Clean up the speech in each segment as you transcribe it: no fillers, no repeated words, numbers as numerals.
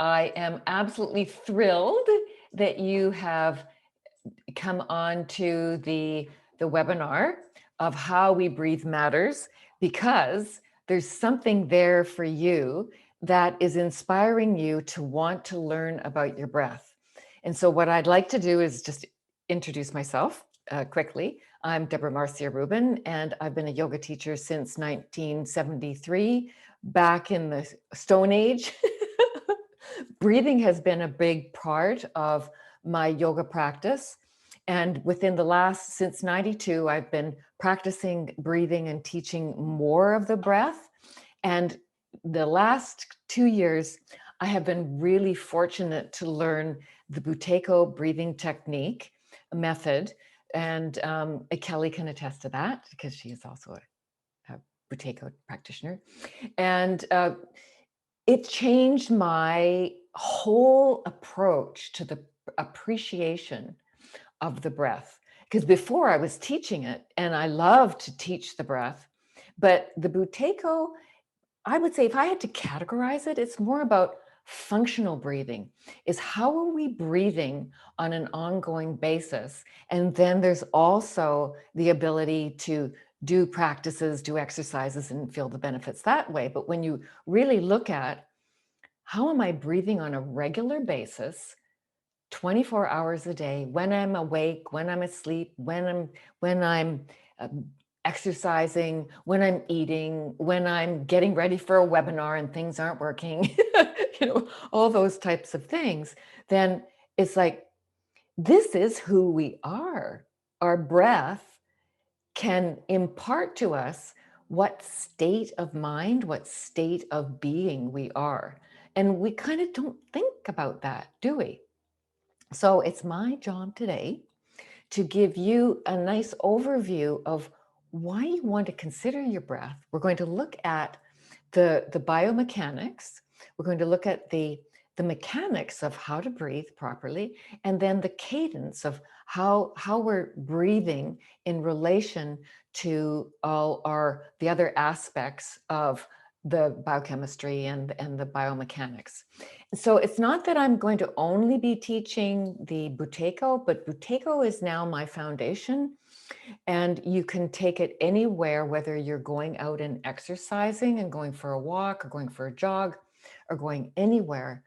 I am absolutely thrilled that you have come on to the webinar of How We Breathe Matters, because there's something there for you that is inspiring you to want to learn about your breath. And so what I'd like to do is just introduce myself quickly. I'm Deborah Marcia Rubin, and I've been a yoga teacher since 1973, back in the Stone Age. Breathing has been a big part of my yoga practice. And within the last, since 92, I've been practicing breathing and teaching more of the breath. And the last 2 years, I have been really fortunate to learn the Buteyko breathing technique method. And Kelly can attest to that because she is also a Buteyko practitioner. And it changed my whole approach to the appreciation of the breath. Because before I was teaching it, and I love to teach the breath, but the Buteyko, I would say if I had to categorize it, it's more about functional breathing. Is how are we breathing on an ongoing basis? And then there's also the ability to do practices, do exercises, and feel the benefits that way. But when you really look at how am I breathing on a regular basis, 24 hours a day, when I'm awake, when I'm asleep, when I'm exercising, when I'm eating, when I'm getting ready for a webinar and things aren't working, all those types of things, then it's like, this is who we are. Our breath can impart to us what state of mind, what state of being we are. And we kind of don't think about that, do we? So it's my job today to give you a nice overview of why you want to consider your breath. We're going to look at the biomechanics. We're going to look at the mechanics of how to breathe properly, and then the cadence of how we're breathing in relation to all the other aspects of the biochemistry and the biomechanics. So it's not that I'm going to only be teaching the Buteyko, but Buteyko is now my foundation. And you can take it anywhere, whether you're going out and exercising and going for a walk or going for a jog or going anywhere.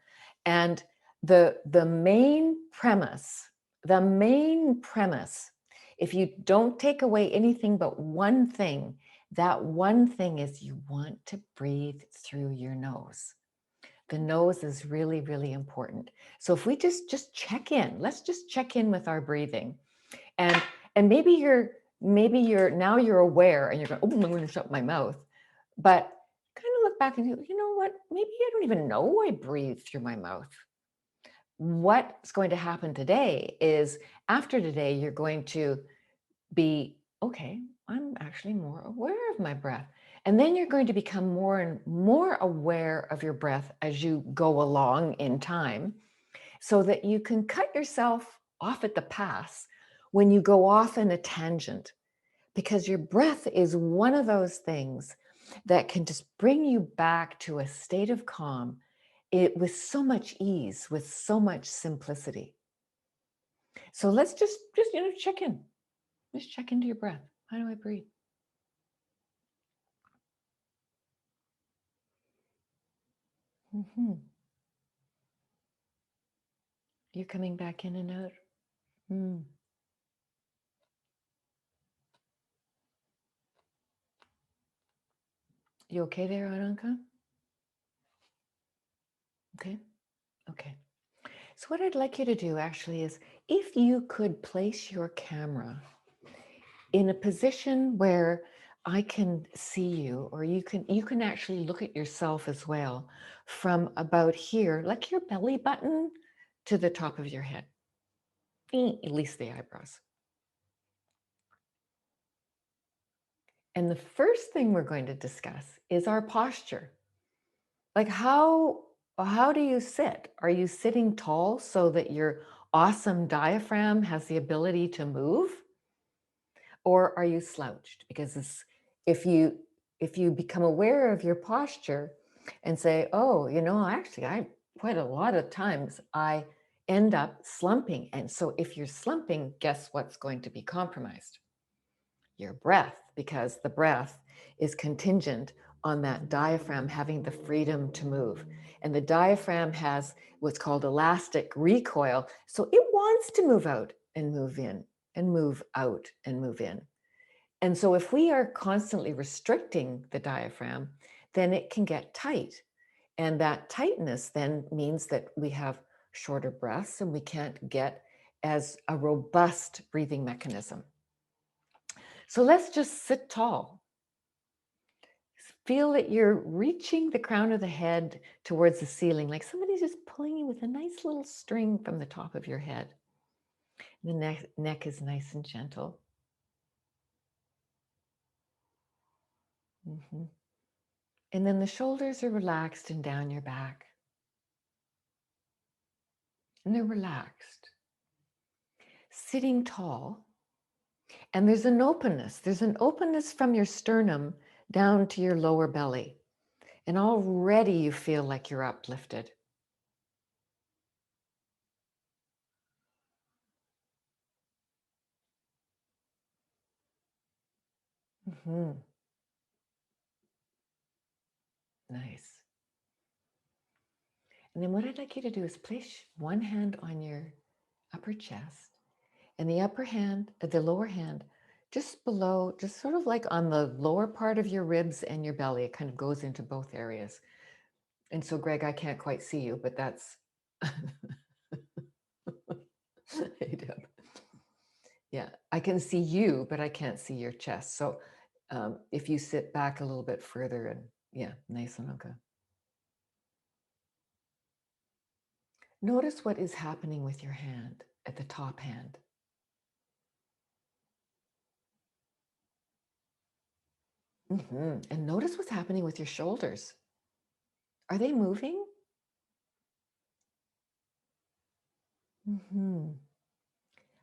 And the main premise, if you don't take away anything but one thing, that one thing is you want to breathe through your nose. The nose is really, really important. So if we just check in, let's just check in with our breathing. And maybe you're now you're aware and you're going, oh, I'm going to shut my mouth. But kind of look back and go, you know what? Maybe I don't even know I breathe through my mouth. What's going to happen today is after today, you're going to be, okay, I'm actually more aware of my breath. And then you're going to become more and more aware of your breath as you go along in time, so that you can cut yourself off at the pass when you go off in a tangent, because your breath is one of those things that can just bring you back to a state of calm, with so much ease, with so much simplicity. So let's just check in. Just check into your breath. How do I breathe? Mm-hmm. You're coming back in and out. Mm. You okay there, Aranka? Okay. Okay. So what I'd like you to do actually is, if you could place your camera in a position where I can see you, or you can actually look at yourself as well, from about here, like your belly button, to the top of your head, at least the eyebrows. And the first thing we're going to discuss is our posture. Like how do you sit? Are you sitting tall so that your awesome diaphragm has the ability to move? Or are you slouched? Because if you become aware of your posture and say, oh, actually, quite a lot of times I end up slumping. And so if you're slumping, guess what's going to be compromised? Your breath, because the breath is contingent on that diaphragm having the freedom to move. And the diaphragm has what's called elastic recoil. So it wants to move out and move in and move out and move in. And so if we are constantly restricting the diaphragm, then it can get tight. And that tightness then means that we have shorter breaths and we can't get as a robust breathing mechanism. So let's just sit tall. Feel that you're reaching the crown of the head towards the ceiling, like somebody's just pulling you with a nice little string from the top of your head. The neck is nice and gentle. Mm-hmm. And then the shoulders are relaxed and down your back. And they're relaxed. Sitting tall. And there's an openness. There's an openness from your sternum down to your lower belly. And already you feel like you're uplifted. Mm-hmm. Nice. And then what I'd like you to do is place one hand on your upper chest and the upper hand, the lower hand, just below, just sort of like on the lower part of your ribs and your belly. It kind of goes into both areas. And so, Greg, I can't quite see you, but that's. Hey, Deb. Yeah, I can see you, but I can't see your chest. So if you sit back a little bit further and yeah, nice and okay. Notice what is happening with your hand at the top hand. Mm-hmm. And notice what's happening with your shoulders. Are they moving? Mm-hmm.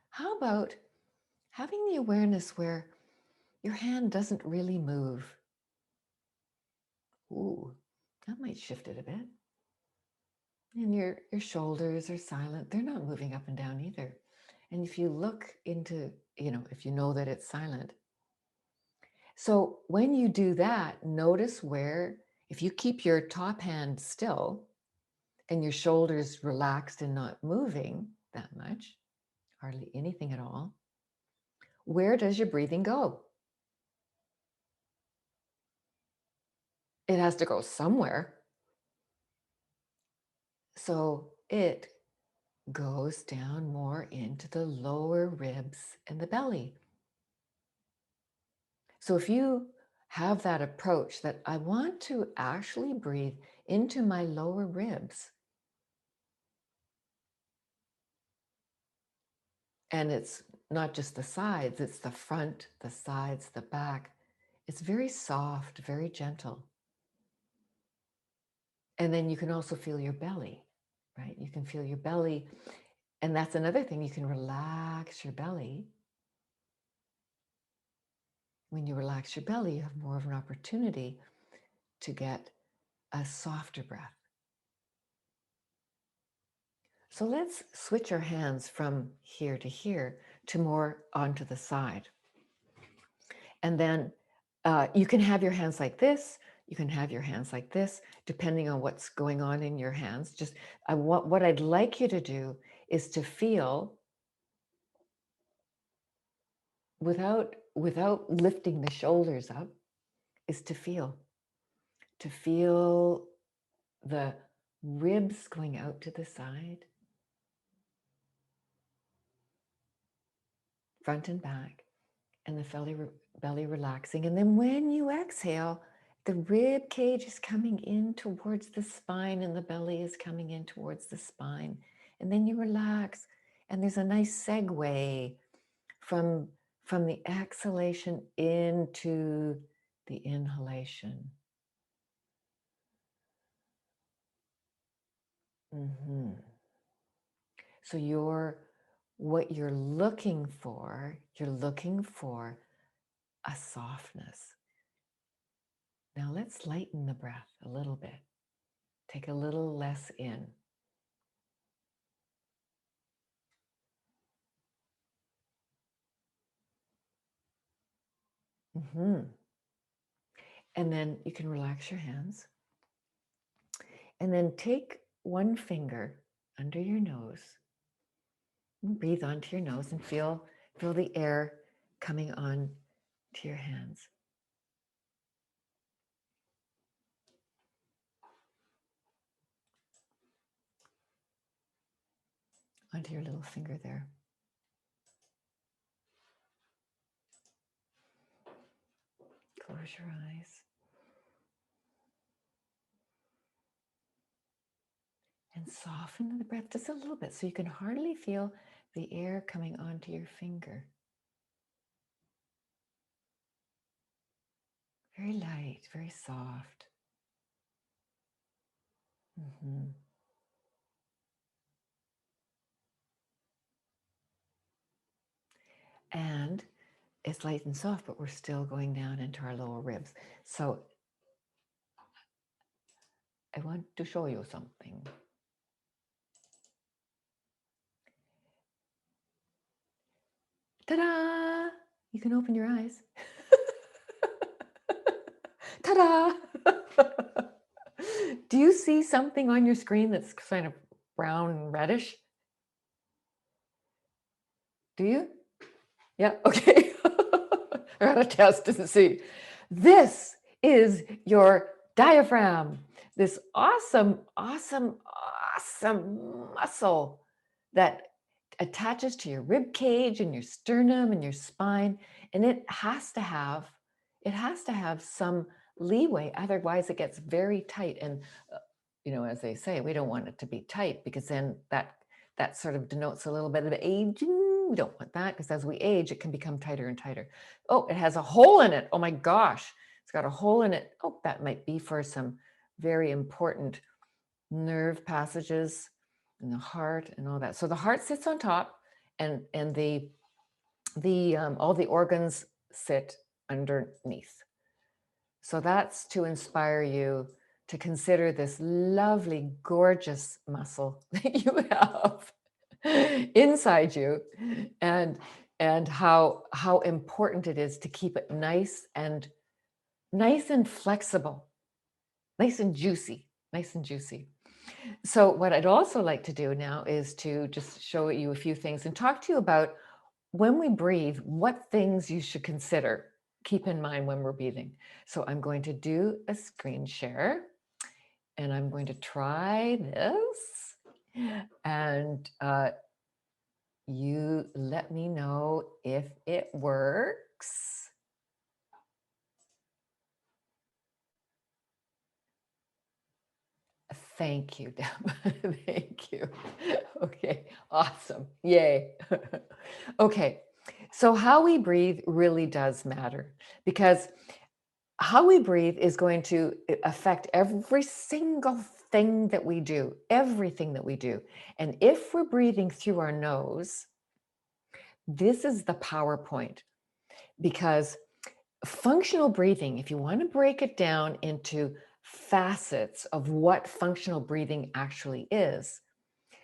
How about having the awareness where your hand doesn't really move? Ooh, that might shift it a bit. And your shoulders are silent. They're not moving up and down either. And if you look into, if you know that it's silent. So when you do that, notice where, if you keep your top hand still and your shoulders relaxed and not moving that much, hardly anything at all, where does your breathing go? It has to go somewhere. So it goes down more into the lower ribs and the belly. So if you have that approach that I want to actually breathe into my lower ribs, and it's not just the sides, it's the front, the sides, the back. It's very soft, very gentle. And then you can also feel your belly, right? You can feel your belly. And that's another thing, you can relax your belly. When you relax your belly, you have more of an opportunity to get a softer breath. So let's switch our hands from here to here to more onto the side. And then you can have your hands like this. You can have your hands like this, depending on what's going on in your hands. Just what I'd like you to do is to feel without lifting the shoulders up, is to feel the ribs going out to the side, front and back, and the belly relaxing. And then when you exhale, the rib cage is coming in towards the spine and the belly is coming in towards the spine. And then you relax. And there's a nice segue from the exhalation into the inhalation. Mm-hmm. So what you're looking for a softness. Now let's lighten the breath a little bit. Take a little less in. Mhm. And then you can relax your hands. And then take one finger under your nose and breathe onto your nose and feel the air coming on to your hands. Onto your little finger there. Close your eyes. And soften the breath just a little bit so you can hardly feel the air coming onto your finger. Very light, very soft. Mm-hmm. And it's light and soft, but we're still going down into our lower ribs. So I want to show you something. Ta-da! You can open your eyes. Ta-da! Do you see something on your screen that's kind of brown and reddish? Do you? Yeah, okay. I gotta test to see. This is your diaphragm, this awesome, awesome, awesome muscle that attaches to your rib cage and your sternum and your spine. And it has to have some leeway, otherwise it gets very tight. And as they say, we don't want it to be tight, because then that sort of denotes a little bit of aging. We don't want that, because as we age, it can become tighter and tighter. Oh, it has a hole in it. Oh my gosh, it's got a hole in it. Oh, that might be for some very important nerve passages in the heart and all that. So the heart sits on top, and the all the organs sit underneath. So that's to inspire you to consider this lovely, gorgeous muscle that you have inside you, and how important it is to keep it nice and flexible, nice and juicy, nice and juicy. So what I'd also like to do now is to just show you a few things and talk to you about, when we breathe, what things you should consider, keep in mind when we're breathing. So I'm going to do a screen share, and I'm going to try this, and you let me know if it works. Thank you, Deb. Thank you. Okay, awesome. Yay. Okay, so how we breathe really does matter, because how we breathe is going to affect every single thing that we do, everything that we do. And if we're breathing through our nose, this is the PowerPoint, because functional breathing, if you want to break it down into facets of what functional breathing actually is,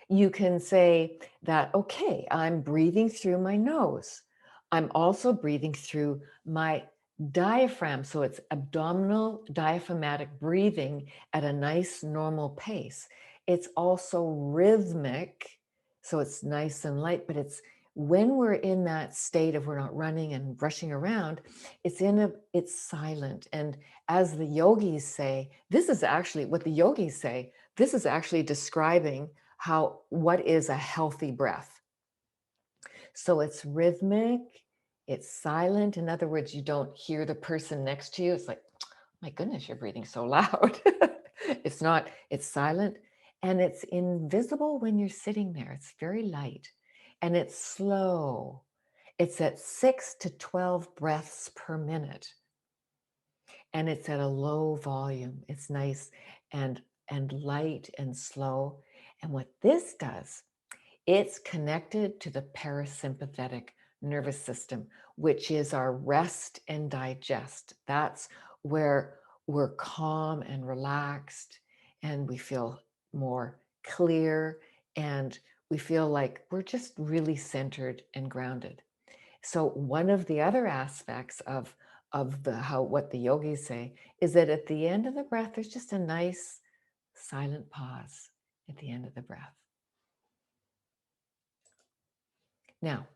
you can say that, okay, I'm breathing through my nose. I'm also breathing through my diaphragm. So it's abdominal diaphragmatic breathing at a nice normal pace. It's also rhythmic. So it's nice and light, but it's when we're in that state of, we're not running and rushing around, it's silent. And as the yogis say, this is actually what the yogis say, this is actually describing what is a healthy breath. So it's rhythmic, it's silent. In other words, you don't hear the person next to you. It's like, my goodness, you're breathing so loud. It's not, it's silent, and it's invisible when you're sitting there. It's very light, and it's slow. It's at 6 to 12 breaths per minute, and it's at a low volume. It's nice and light and slow. And what this does, it's connected to the parasympathetic nervous system, which is our rest and digest. That's where we're calm and relaxed, and we feel more clear, and we feel like we're just really centered and grounded. So one of the other aspects of of what the yogis say is that at the end of the breath, there's just a nice silent pause at the end of the breath. Now,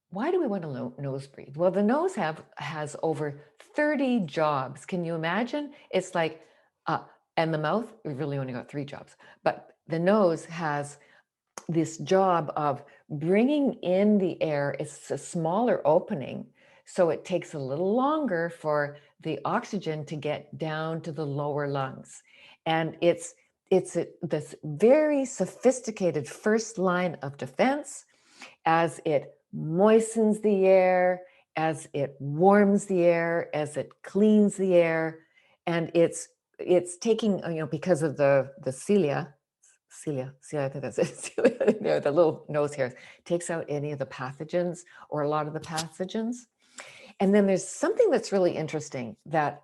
why do we want to nose breathe? Well, the nose has over 30 jobs. Can you imagine? It's like, and the mouth, we've really only got 3 jobs, but the nose has this job of bringing in the air. It's a smaller opening, so it takes a little longer for the oxygen to get down to the lower lungs. And it's this very sophisticated first line of defense as it moistens the air, as it warms the air, as it cleans the air. And it's taking, because of the cilia, I think that's it, cilia, the little nose hairs, takes out any of the pathogens or a lot of the pathogens. And then there's something that's really interesting that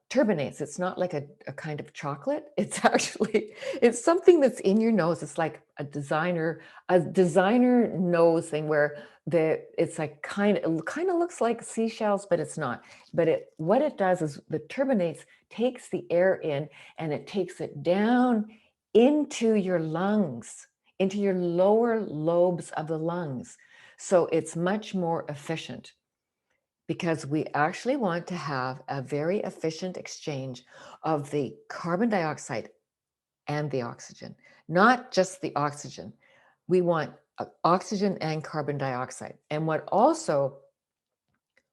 turbinates. It's not like a kind of chocolate. It's actually, it's something that's in your nose. It's like a designer nose thing where it's like it kind of looks like seashells, but it's not. But what it does is the turbinates takes the air in and it takes it down into your lungs, into your lower lobes of the lungs. So it's much more efficient, because we actually want to have a very efficient exchange of the carbon dioxide and the oxygen, not just the oxygen. We want oxygen and carbon dioxide. And what also,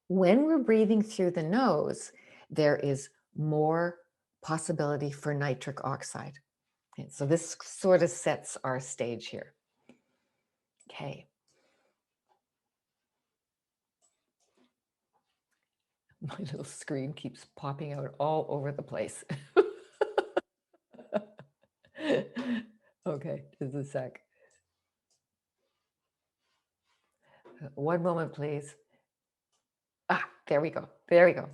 when we're breathing through the nose, there is more possibility for nitric oxide. Okay, so this sort of sets our stage here. Okay. My little screen keeps popping out all over the place. Okay, just a sec. One moment, please. There we go. There we go.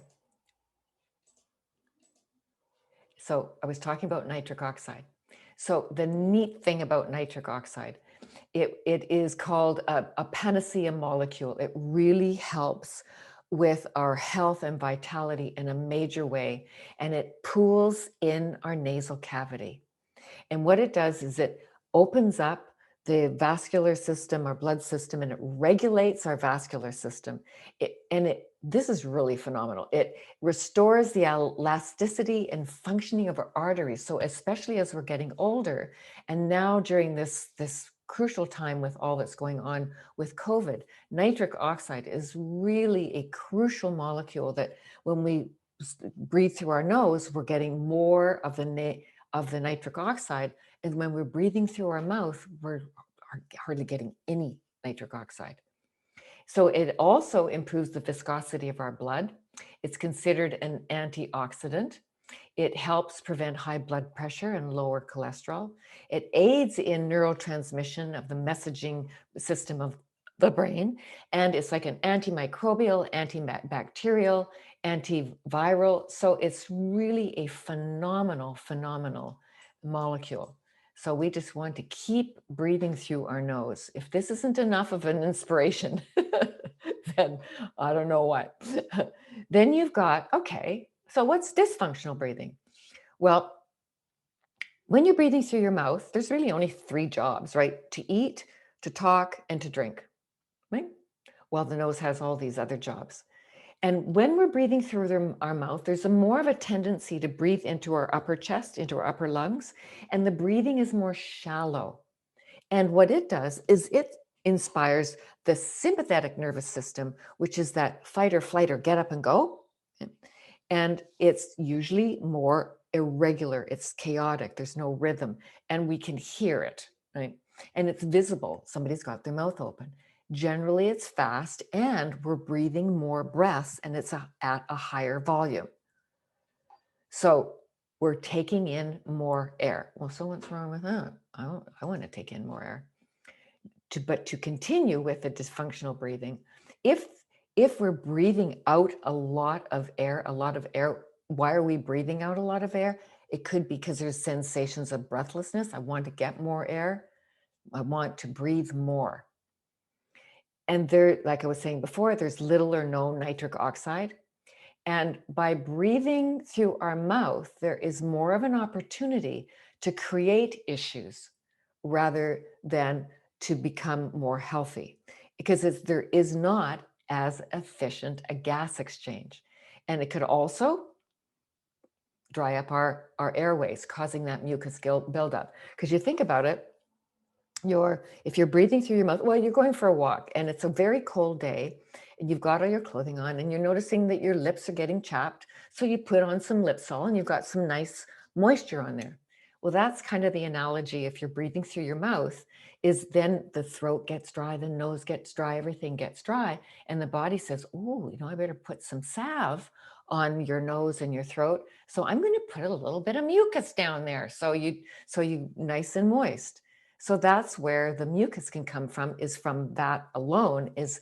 So I was talking about nitric oxide. So the neat thing about nitric oxide, it is called a panacea molecule. It really helps with our health and vitality in a major way, and it pools in our nasal cavity. And what it does is it opens up the vascular system, our blood system, and it regulates our vascular system. This is really phenomenal. It restores the elasticity and functioning of our arteries. So especially as we're getting older, and now during this crucial time with all that's going on with COVID, nitric oxide is really a crucial molecule that when we breathe through our nose, we're getting more of the nitric oxide. And when we're breathing through our mouth, we're hardly getting any nitric oxide. So it also improves the viscosity of our blood. It's considered an antioxidant. It helps prevent high blood pressure and lower cholesterol. It aids in neurotransmission of the messaging system of the brain. And it's like an antimicrobial, antibacterial, antiviral. So it's really a phenomenal molecule. So we just want to keep breathing through our nose. If this isn't enough of an inspiration, then I don't know what. Then you've got, okay, so what's dysfunctional breathing? Well, when you're breathing through your mouth, there's really only 3 jobs, right? To eat, to talk, and to drink, right? Well, the nose has all these other jobs. And when we're breathing through our mouth, there's more of a tendency to breathe into our upper chest, into our upper lungs, and the breathing is more shallow. And what it does is it inspires the sympathetic nervous system, which is that fight or flight or get up and go. And it's usually more irregular, it's chaotic, there's no rhythm, and we can hear it, right? And it's visible, somebody's got their mouth open. Generally, it's fast, and we're breathing more breaths, and it's at a higher volume. So we're taking in more air. Well, so what's wrong with that? I want to take in more air. But to continue with the dysfunctional breathing, if we're breathing out a lot of air, why are we breathing out a lot of air? It could be because there's sensations of breathlessness. I want to get more air. I want to breathe more. And there, like I was saying before, there's little or no nitric oxide. And by breathing through our mouth, there is more of an opportunity to create issues rather than to become more healthy, because there is not as efficient a gas exchange. And it could also dry up our airways, causing that mucus buildup. Because you think about it, if you're breathing through your mouth, well, you're going for a walk and it's a very cold day and you've got all your clothing on and you're noticing that your lips are getting chapped. So you put on some lip salt and you've got some nice moisture on there. Well, that's kind of the analogy. If you're breathing through your mouth, is then the throat gets dry, the nose gets dry, everything gets dry. And the body says, oh, I better put some salve on your nose and your throat. So I'm going to put a little bit of mucus down there. So you nice and moist. So that's where the mucus can come from, is from that alone, is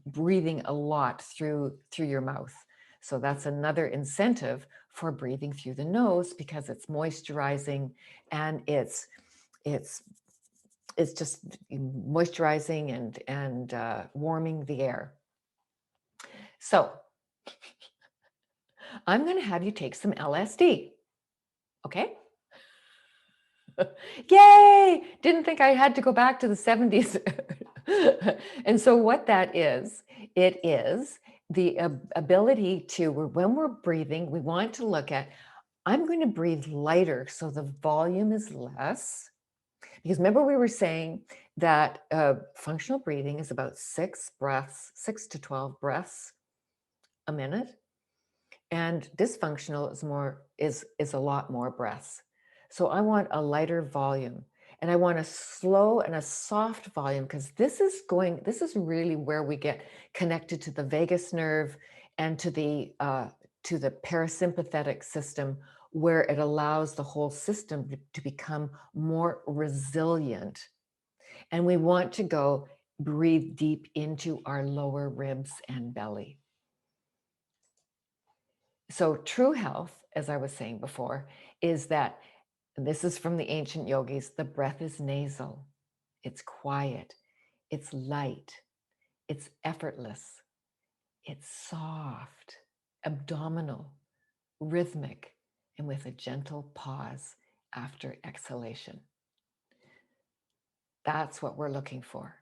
breathing a lot through your mouth. So that's another incentive for breathing through the nose, because it's moisturizing and it's just moisturizing and warming the air. So I'm going to have you take some LSD. Okay? Yay! Didn't think I had to go back to the 70s. And so what that is, it is the ability to, when we're breathing, we want to look at, I'm going to breathe lighter so the volume is less. Because remember we were saying that functional breathing is about 6 to 12 breaths a minute. And dysfunctional is a lot more breaths. So I want a lighter volume, and I want a slow and a soft volume, because this is really where we get connected to the vagus nerve and to the parasympathetic system, where it allows the whole system to become more resilient. And we want to breathe deep into our lower ribs and belly. So true health, as I was saying before, is that, and this is from the ancient yogis, the breath is nasal, it's quiet, it's light, it's effortless, it's soft, abdominal, rhythmic, and with a gentle pause after exhalation. That's what we're looking for.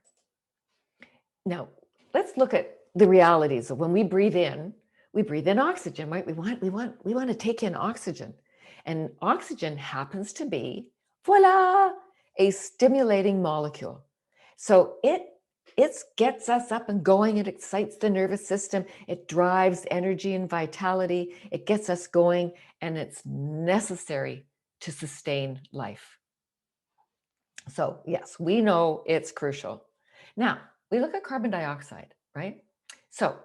Now, let's look at the realities of when we breathe in oxygen, right? We want to take in oxygen. And oxygen happens to be, voila, a stimulating molecule. So it gets us up and going. It excites the nervous system. It drives energy and vitality. It gets us going, and it's necessary to sustain life. So yes, we know it's crucial. Now, we look at carbon dioxide, right? So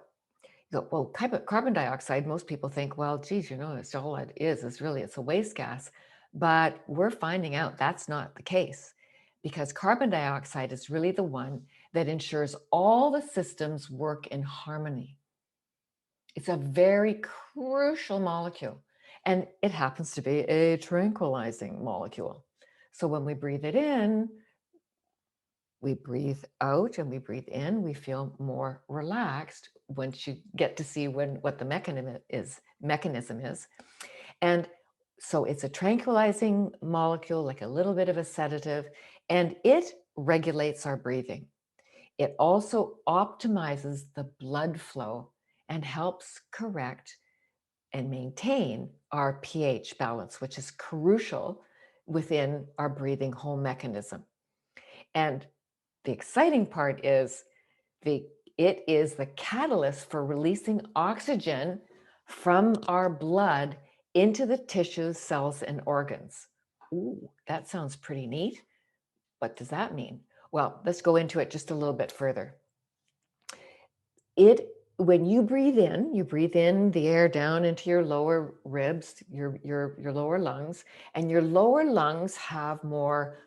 you go, well, carbon dioxide, most people think, well, geez, it's all it is it's a waste gas. But we're finding out that's not the case, because carbon dioxide is really the one that ensures all the systems work in harmony. It's a very crucial molecule, and it happens to be a tranquilizing molecule. So when we breathe it in, we breathe out and we breathe in, we feel more relaxed once you get to see what the mechanism is. And so it's a tranquilizing molecule, like a little bit of a sedative, and it regulates our breathing. It also optimizes the blood flow and helps correct and maintain our pH balance, which is crucial within our breathing whole mechanism. And the exciting part is it is the catalyst for releasing oxygen from our blood into the tissues, cells, and organs. Ooh, that sounds pretty neat. What does that mean? Well, let's go into it just a little bit further. When you breathe in the air down into your lower ribs, your lower lungs, and your lower lungs have more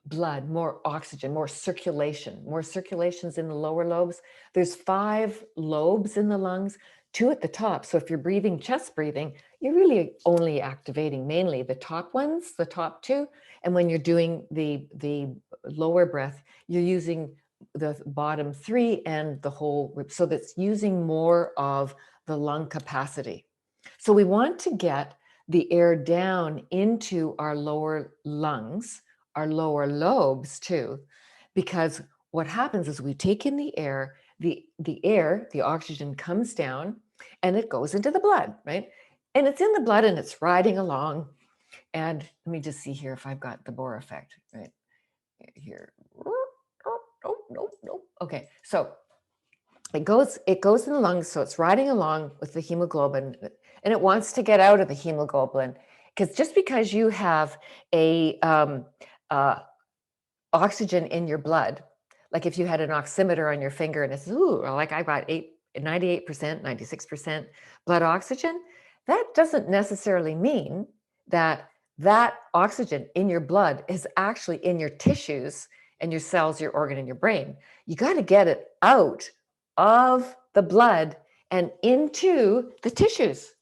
blood, more oxygen, more circulations in the lower lobes. There's 5 lobes in the lungs, 2 at the top. So if you're breathing chest breathing, you're really only activating mainly the top ones, the top 2. And when you're doing the lower breath, you're using the bottom 3 and the whole rib. So that's using more of the lung capacity. So we want to get the air down into our lower lungs, our lower lobes too, because what happens is we take in the air, the oxygen comes down and it goes into the blood, right? And it's in the blood and it's riding along. And let me just see here if I've got the Bohr effect, right? Here. Nope. Okay, so it goes in the lungs, so it's riding along with the hemoglobin, and it wants to get out of the hemoglobin, because just because you have a oxygen in your blood, like if you had an oximeter on your finger and it's, ooh, like I got 98%, 96% blood oxygen, that doesn't necessarily mean that that oxygen in your blood is actually in your tissues and your cells, your organ, and your brain. You got to get it out of the blood and into the tissues.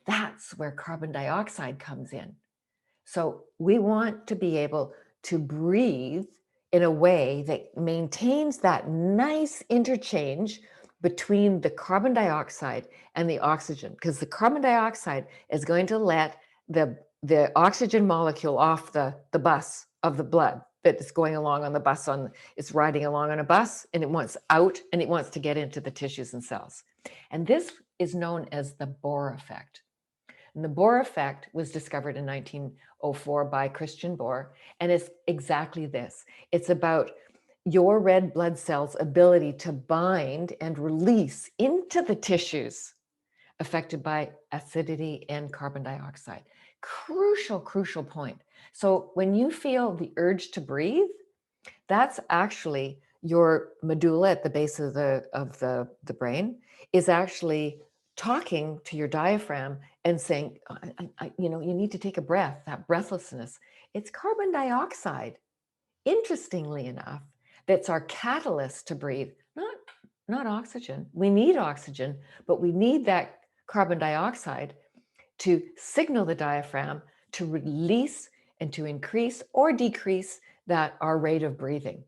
That's where carbon dioxide comes in. So we want to be able to breathe in a way that maintains that nice interchange between the carbon dioxide and the oxygen, because the carbon dioxide is going to let the oxygen molecule off the bus of the blood that is going along on the bus, it's riding along on a bus, and it wants out and it wants to get into the tissues and cells. And this is known as the Bohr effect. And the Bohr effect was discovered in 1904 by Christian Bohr, and it's exactly this. It's about your red blood cells' ability to bind and release into the tissues affected by acidity and carbon dioxide. Crucial point. So when you feel the urge to breathe, that's actually your medulla at the base of the brain is actually talking to your diaphragm and saying, you need to take a breath, that breathlessness. It's carbon dioxide, interestingly enough, that's our catalyst to breathe, not oxygen. We need oxygen, but we need that carbon dioxide to signal the diaphragm to release and to increase or decrease our rate of breathing.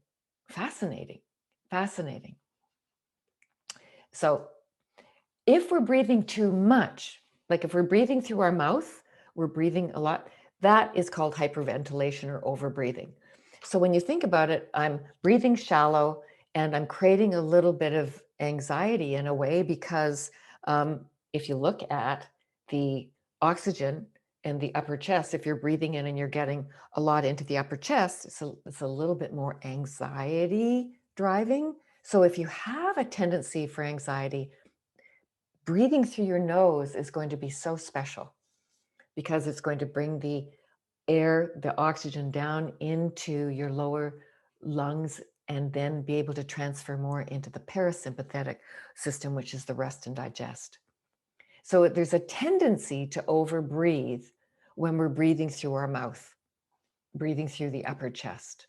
Fascinating. So if we're breathing too much, like if we're breathing through our mouth, we're breathing a lot, that is called hyperventilation or overbreathing. So when you think about it, I'm breathing shallow and I'm creating a little bit of anxiety in a way, because if you look at the oxygen in the upper chest, if you're breathing in and you're getting a lot into the upper chest, it's a little bit more anxiety driving. So if you have a tendency for anxiety, breathing through your nose is going to be so special, because it's going to bring the air, the oxygen down into your lower lungs and then be able to transfer more into the parasympathetic system, which is the rest and digest. So there's a tendency to overbreathe when we're breathing through our mouth, breathing through the upper chest,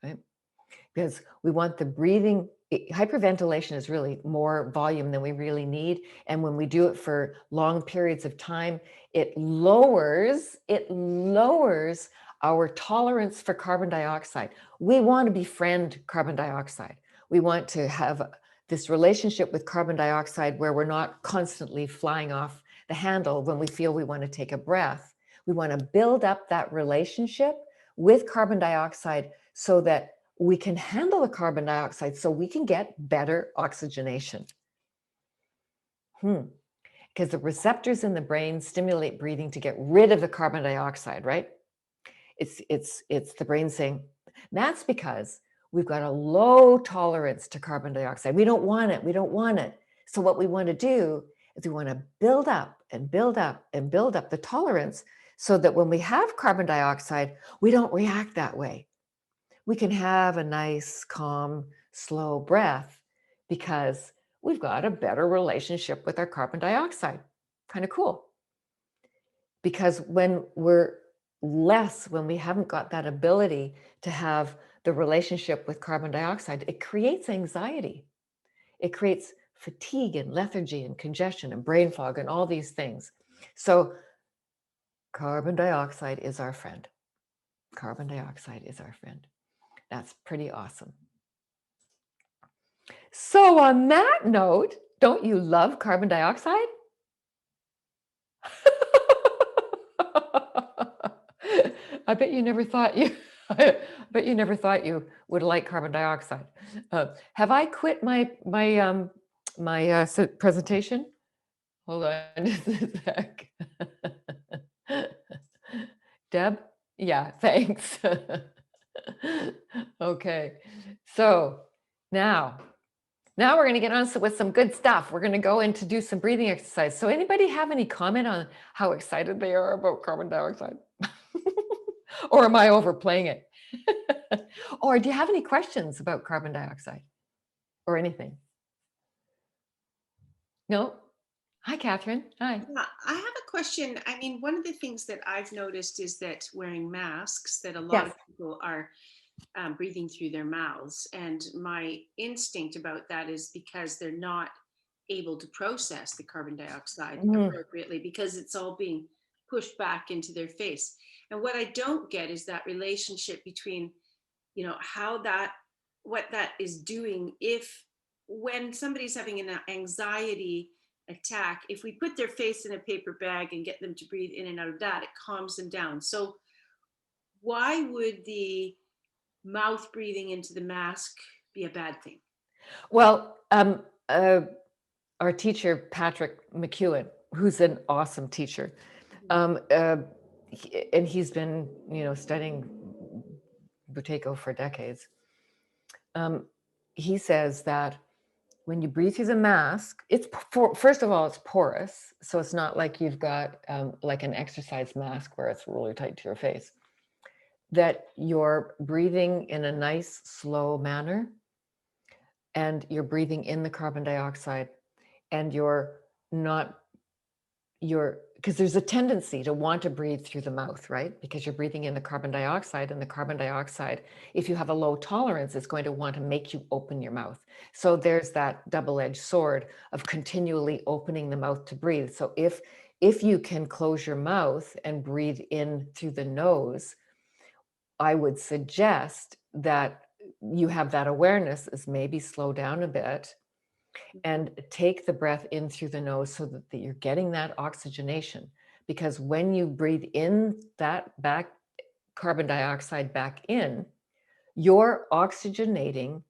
right? Because we want the breathing, hyperventilation is really more volume than we really need. And when we do it for long periods of time, it lowers our tolerance for carbon dioxide. We want to befriend carbon dioxide. We want to have this relationship with carbon dioxide where we're not constantly flying off the handle when we feel we want to take a breath. We want to build up that relationship with carbon dioxide so that we can handle the carbon dioxide, so we can get better oxygenation. Because the receptors in the brain stimulate breathing to get rid of the carbon dioxide, right? It's the brain saying, that's because we've got a low tolerance to carbon dioxide. We don't want it. So what we want to do is we want to build up the tolerance so that when we have carbon dioxide, we don't react that way. We can have a nice, calm, slow breath because we've got a better relationship with our carbon dioxide. Kind of cool. Because when we haven't got that ability to have the relationship with carbon dioxide, it creates anxiety. It creates fatigue and lethargy and congestion and brain fog and all these things. So carbon dioxide is our friend. Carbon dioxide is our friend. That's pretty awesome. So on that note, Don't you love carbon dioxide? I bet you never thought you I bet you never thought you would like carbon dioxide. Have I quit my presentation? Hold on just a sec. Deb? Yeah, thanks. Okay. So now we're going to get on with some good stuff. We're going to go in to do some breathing exercise. So anybody have any comment on how excited they are about carbon dioxide? Or am I overplaying it? Or do you have any questions about carbon dioxide or anything? No? Hi, Catherine. Hi. Yeah, I have a question. I mean, one of the things that I've noticed is that wearing masks, that a lot Yes. of people are breathing through their mouths. And my instinct about that is because they're not able to process the carbon dioxide Mm. appropriately because it's all being pushed back into their face. And what I don't get is that relationship between, how that, what that is doing if when somebody's having an anxiety attack, if we put their face in a paper bag and get them to breathe in and out of that, it calms them down. So why would the mouth breathing into the mask be a bad thing? Well, our teacher, Patrick McEwen, who's an awesome teacher, Mhm. and he's been, studying Buteyko for decades. He says that when you breathe through the mask, first of all, it's porous. So it's not like you've got like an exercise mask where it's really tight to your face. That you're breathing in a nice, slow manner, and you're breathing in the carbon dioxide, and you're not because there's a tendency to want to breathe through the mouth, right? Because you're breathing in the carbon dioxide, and the carbon dioxide, if you have a low tolerance, is going to want to make you open your mouth. So there's that double-edged sword of continually opening the mouth to breathe. So if you can close your mouth and breathe in through the nose, I would suggest that you have that awareness is maybe slow down a bit and take the breath in through the nose so that you're getting that oxygenation. Because when you breathe in that back carbon dioxide back in, you're oxygenating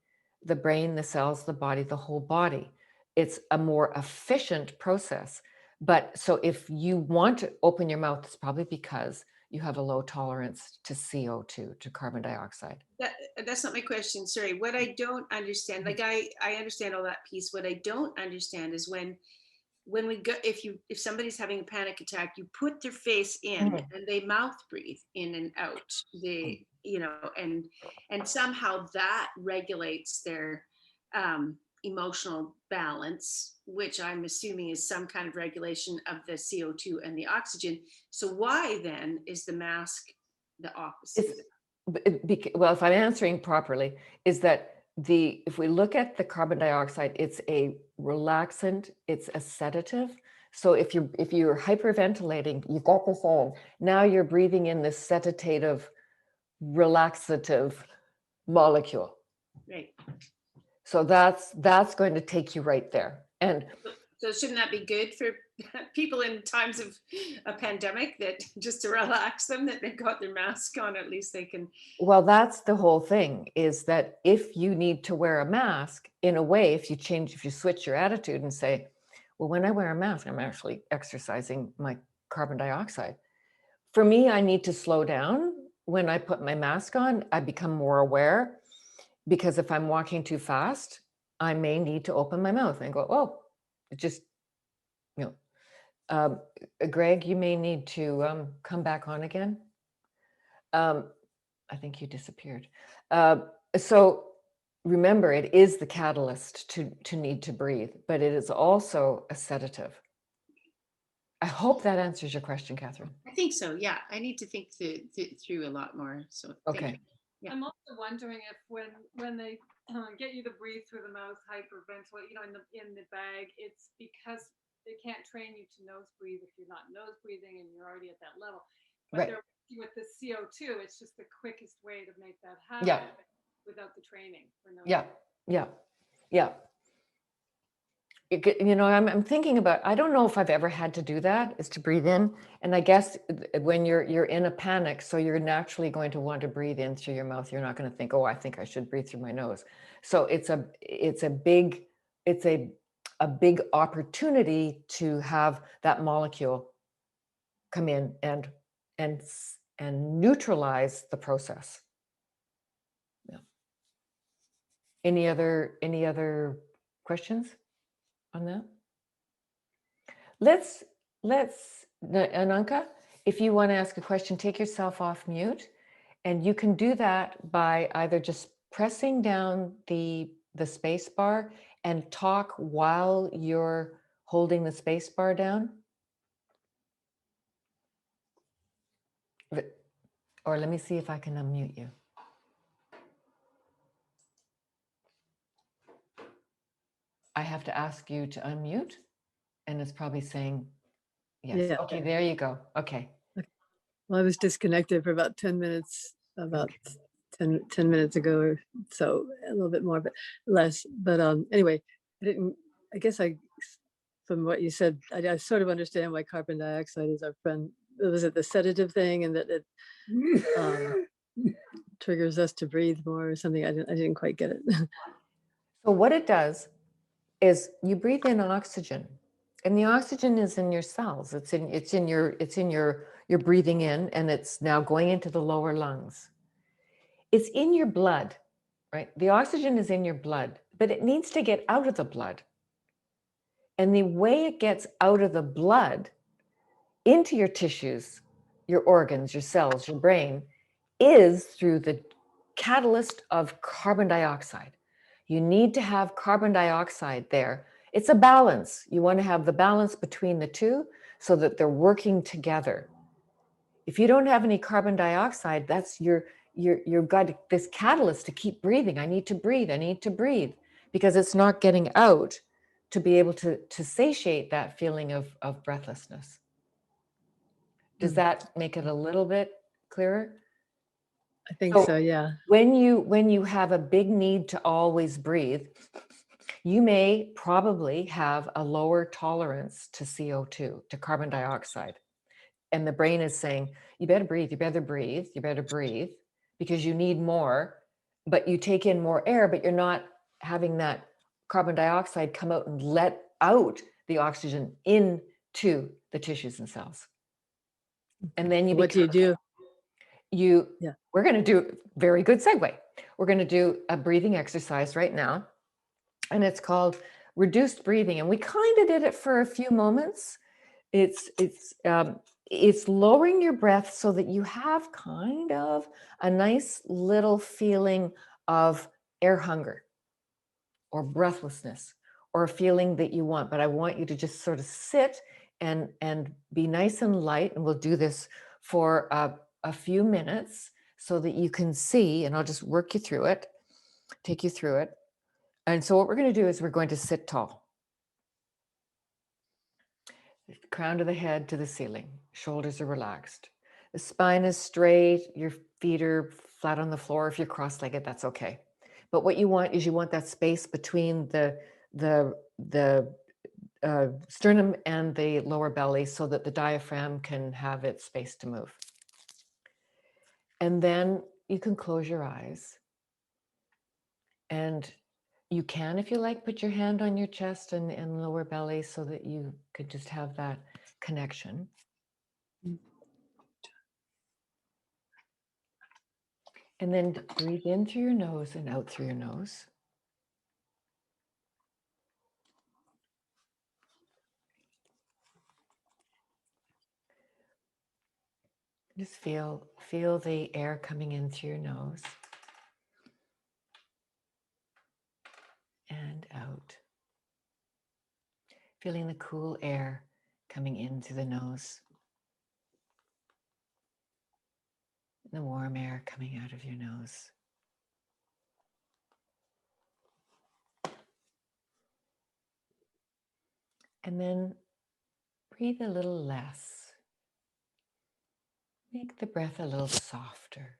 the brain, the cells, the body, the whole body. It's a more efficient process. But so if you want to open your mouth, it's probably because you have a low tolerance to CO2, to carbon dioxide. That's not my question. Sorry. What I don't understand, like I understand all that piece. What I don't understand is when we go, if somebody's having a panic attack, you put their face in Mhm. and they mouth breathe in and out. And somehow that regulates their emotional balance, which I'm assuming is some kind of regulation of the CO2 and the oxygen. So why then is the mask the opposite It's of that? well, if I'm answering properly, is that if we look at the carbon dioxide, it's a relaxant, it's a sedative. So if you're hyperventilating, you've got this on. Now you're breathing in this sedative, relaxative molecule. Right. So that's going to take you right there. And So shouldn't that be good for people in times of a pandemic, that just to relax them, that they've got their mask on, at least they can. well, that's the whole thing, is that if you need to wear a mask, in a way, if you switch your attitude and say, well, when I wear a mask, I'm actually exercising my carbon dioxide. For me, I need to slow down. When I put my mask on, I become more aware, because if I'm walking too fast, I may need to open my mouth and go, oh, just, you know, um, Greg, you may need to come back on again. Um, I think you disappeared. Uh, so remember, it is the catalyst to need to breathe, but it is also a sedative. I hope that answers your question, Catherine. I think so. Yeah, I need to think through a lot more. So thank you. Okay. Yeah. I'm also wondering if when they get you to breathe through the mouth, hyperventilate, in the bag, it's because they can't train you to nose breathe if you're not nose breathing and you're already at that level. But Right. they're with the CO2, it's just the quickest way to make that Yeah. happen without the training for nose Yeah. breathing. Yeah. Yeah. You know, I'm thinking about, I don't know if I've ever had to do that, is to breathe in. And I guess when you're in a panic, so you're naturally going to want to breathe in through your mouth. You're not going to think, oh, I think I should breathe through my nose. So it's a big opportunity to have that molecule come in and neutralize the process. Yeah. Any other questions on that? Let's Ananka, if you want to ask a question, take yourself off mute, and you can do that by either just pressing down the space bar and talk while you're holding the space bar down. Or let me see if I can unmute you. I have to ask you to unmute, and it's probably saying yes. Yeah. Okay, there you go. Okay. Well, I was disconnected for about 10 minutes, about 10 minutes ago or so, a little bit more, but less. But anyway, I guess from what you said, I sort of understand why carbon dioxide is our friend. Was it the sedative thing and that it triggers us to breathe more or something? I didn't quite get it. So what it does is you breathe in oxygen, and the oxygen is in your cells. You're breathing in, and it's now going into the lower lungs. It's in your blood, right? The oxygen is in your blood, but it needs to get out of the blood. And the way it gets out of the blood into your tissues, your organs, your cells, your brain, is through the catalyst of carbon dioxide. You need to have carbon dioxide there. It's a balance. You want to have the balance between the two so that they're working together. If you don't have any carbon dioxide, that's you've got this catalyst to keep breathing. I need to breathe, because it's not getting out to be able to satiate that feeling of breathlessness. Does that make it a little bit clearer? I think so, yeah. When you have a big need to always breathe, you may probably have a lower tolerance to CO2, to carbon dioxide. And the brain is saying, you better breathe, because you need more, but you take in more air, but you're not having that carbon dioxide come out and let out the oxygen into the tissues and cells. And then what do you do? We're going to do, very good segue. We're going to do a breathing exercise right now, and it's called reduced breathing. And we kind of did it for a few moments. It's lowering your breath so that you have kind of a nice little feeling of air hunger or breathlessness, or a feeling that you want. But I want you to just sort of sit and be nice and light. And we'll do this for a few minutes so that you can see, and I'll just work you through it, take you through it. And so what we're going to do is we're going to sit tall. Crown of the head to the ceiling. Shoulders are relaxed. The spine is straight. Your feet are flat on the floor. If you're cross-legged, that's okay. But what you want is that space between the sternum and the lower belly so that the diaphragm can have its space to move. And then you can close your eyes. And you can, if you like, put your hand on your chest and lower belly so that you could just have that connection. And then breathe in through your nose and out through your nose. Just feel the air coming in through your nose and out. Feeling the cool air coming in through the nose. The warm air coming out of your nose. And then breathe a little less. Make the breath a little softer.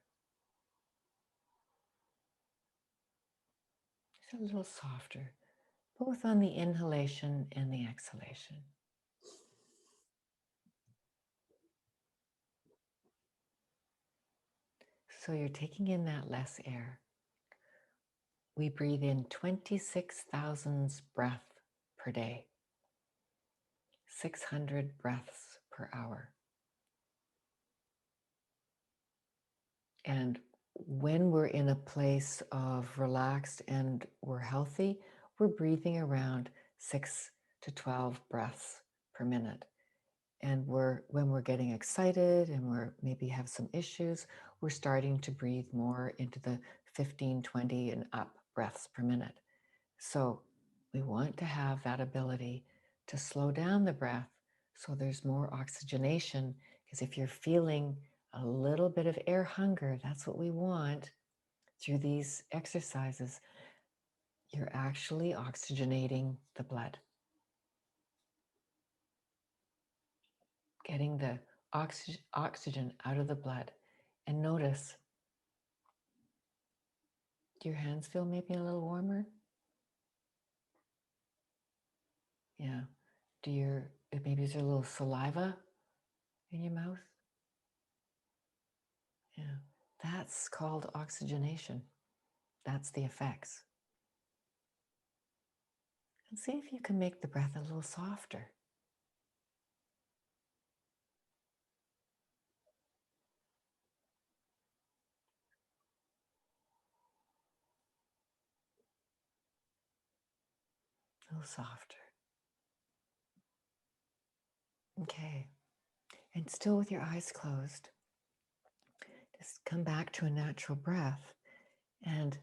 Just a little softer. both on the inhalation and the exhalation. So you're taking in that less air. We breathe in 26,000 breaths per day, 600 breaths per hour. And when we're in a place of relaxed and we're healthy, we're breathing around 6 to 12 breaths per minute. And when we're getting excited and we're maybe have some issues, we're starting to breathe more into the 15, 20 and up breaths per minute. So we want to have that ability to slow down the breath so there's more oxygenation, because if you're feeling a little bit of air hunger, that's what we want through these exercises. You're actually oxygenating the blood, getting the oxygen out of the blood. And notice, do your hands feel maybe a little warmer? Yeah. Maybe is there a little saliva in your mouth? Yeah. That's called oxygenation. That's the effects. And see if you can make the breath a little softer. A little softer. Okay. And still with your eyes closed, just come back to a natural breath and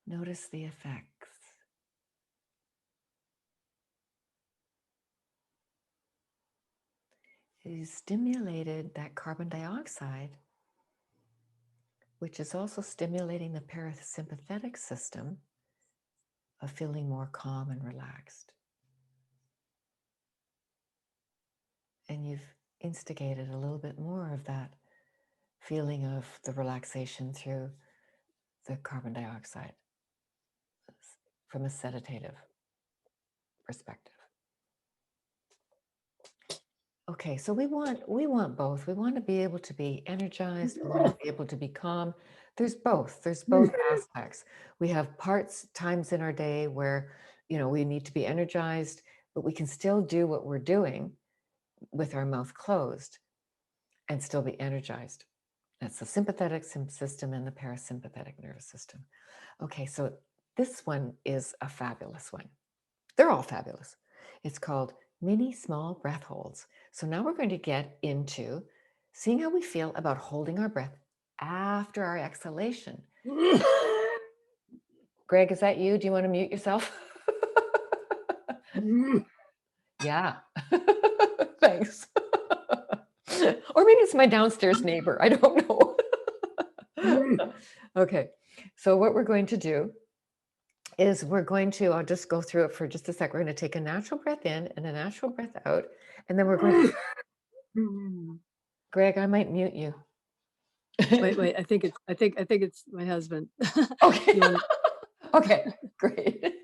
notice the effects. You stimulated that carbon dioxide, which is also stimulating the parasympathetic system of feeling more calm and relaxed. And you've instigated a little bit more of that feeling of the relaxation through the carbon dioxide from a sedative perspective. Okay, so we want both. We want to be able to be energized, we want to be able to be calm. There's both aspects. We have times in our day where, we need to be energized, but we can still do what we're doing with our mouth closed and still be energized. That's the sympathetic system and the parasympathetic nervous system. Okay, so this one is a fabulous one. They're all fabulous. It's called mini small breath holds. So now we're going to get into seeing how we feel about holding our breath after our exhalation. Greg, is that you? Do you want to mute yourself? Yeah. Thanks. Or maybe it's my downstairs neighbor. I don't know. Okay. So what we're going to do is I'll just go through it for just a sec. We're going to take a natural breath in and a natural breath out. And then we're going to, Greg, I might mute you. Wait, I think it's my husband. Okay. Okay, great.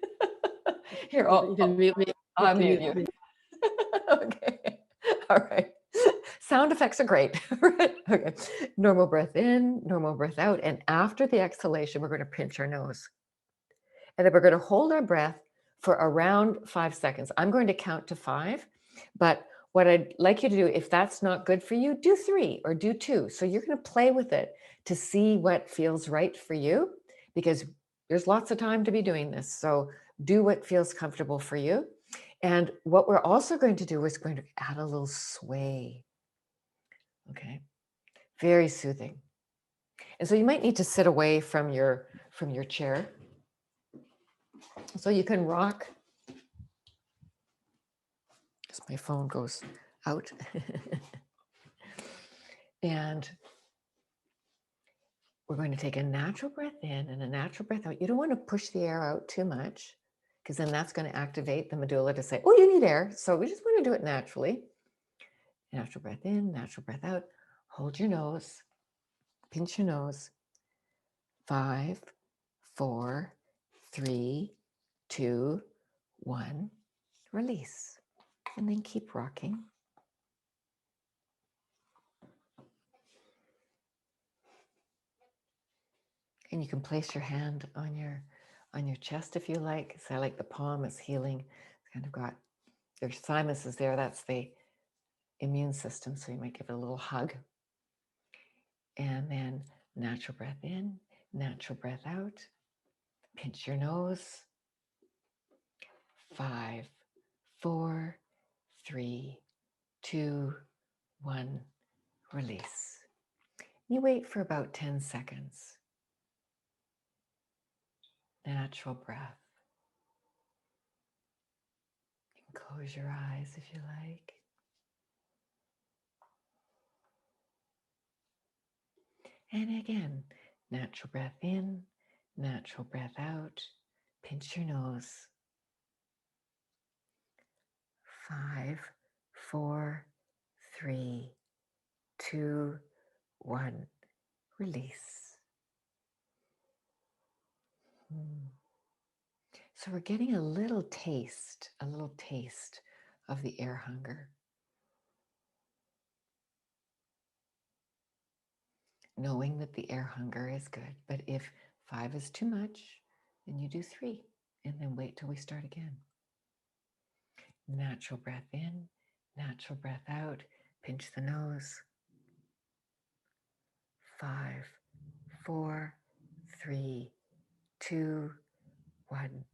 Here, you can mute me. I'll mute you. Okay. All right. Sound effects are great. Right? Okay. Normal breath in, normal breath out. And after the exhalation, we're going to pinch our nose. And then we're going to hold our breath for around 5 seconds. I'm going to count to 5, but what I'd like you to do, if that's not good for you, do 3 or do 2. So you're going to play with it to see what feels right for you, because there's lots of time to be doing this. So do what feels comfortable for you. And what we're also going to do is going to add a little sway. Okay. Very soothing. And so you might need to sit away from your chair. So you can rock. As my phone goes out. And we're going to take a natural breath in and a natural breath out. You don't want to push the air out too much, because then that's going to activate the medulla to say, oh, you need air. So we just want to do it naturally. Natural breath in, natural breath out. Hold your nose, pinch your nose. 5, 4, 3, 2, 1, release. And then keep rocking. And you can place your hand on your chest if you like. So I like the palm, it's healing. It's kind of got your thymus is there. That's the immune system. So you might give it a little hug. And then natural breath in, natural breath out. Pinch your nose. 5, 4, 3, 2, 1, release. You wait for about 10 seconds. Natural breath. You can close your eyes if you like. And again, natural breath in, natural breath out. Pinch your nose. 5, 4, 3, 2, 1, release. So we're getting a little taste of the air hunger. Knowing that the air hunger is good, but if 5 is too much, then you do 3 and then wait till we start again. Natural breath in, natural breath out, pinch the nose. 5, 4, 3, 2, 1,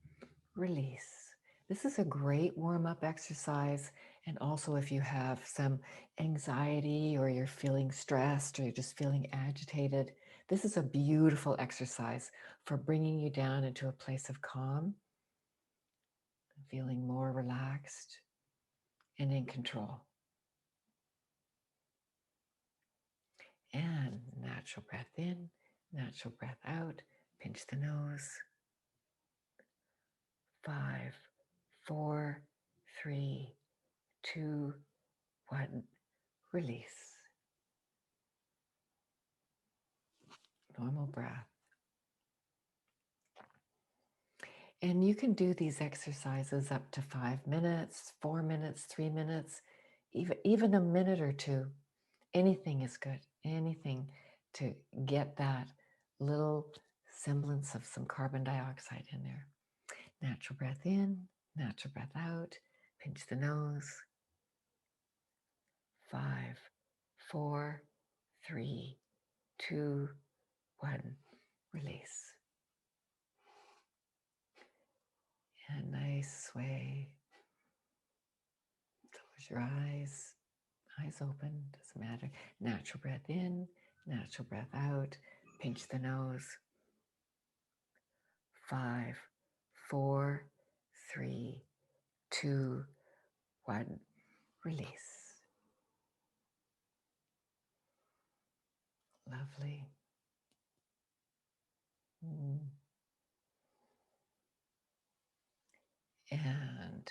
release. This is a great warm-up exercise. And also if you have some anxiety or you're feeling stressed or you're just feeling agitated, this is a beautiful exercise for bringing you down into a place of calm, feeling more relaxed and in control. And natural breath in, natural breath out, pinch the nose. 5, 4, 3, 2, 1, release. Normal breath. And you can do these exercises up to 5 minutes, 4 minutes, 3 minutes, even a minute or two. Anything is good. Anything to get that little semblance of some carbon dioxide in there. Natural breath in, natural breath out. Pinch the nose. 5, 4, 3, 2, 1, release. And nice sway. Close your eyes. Eyes open, doesn't matter. Natural breath in, natural breath out. Pinch the nose. 5, 4, 3, 2, 1, release. Lovely. And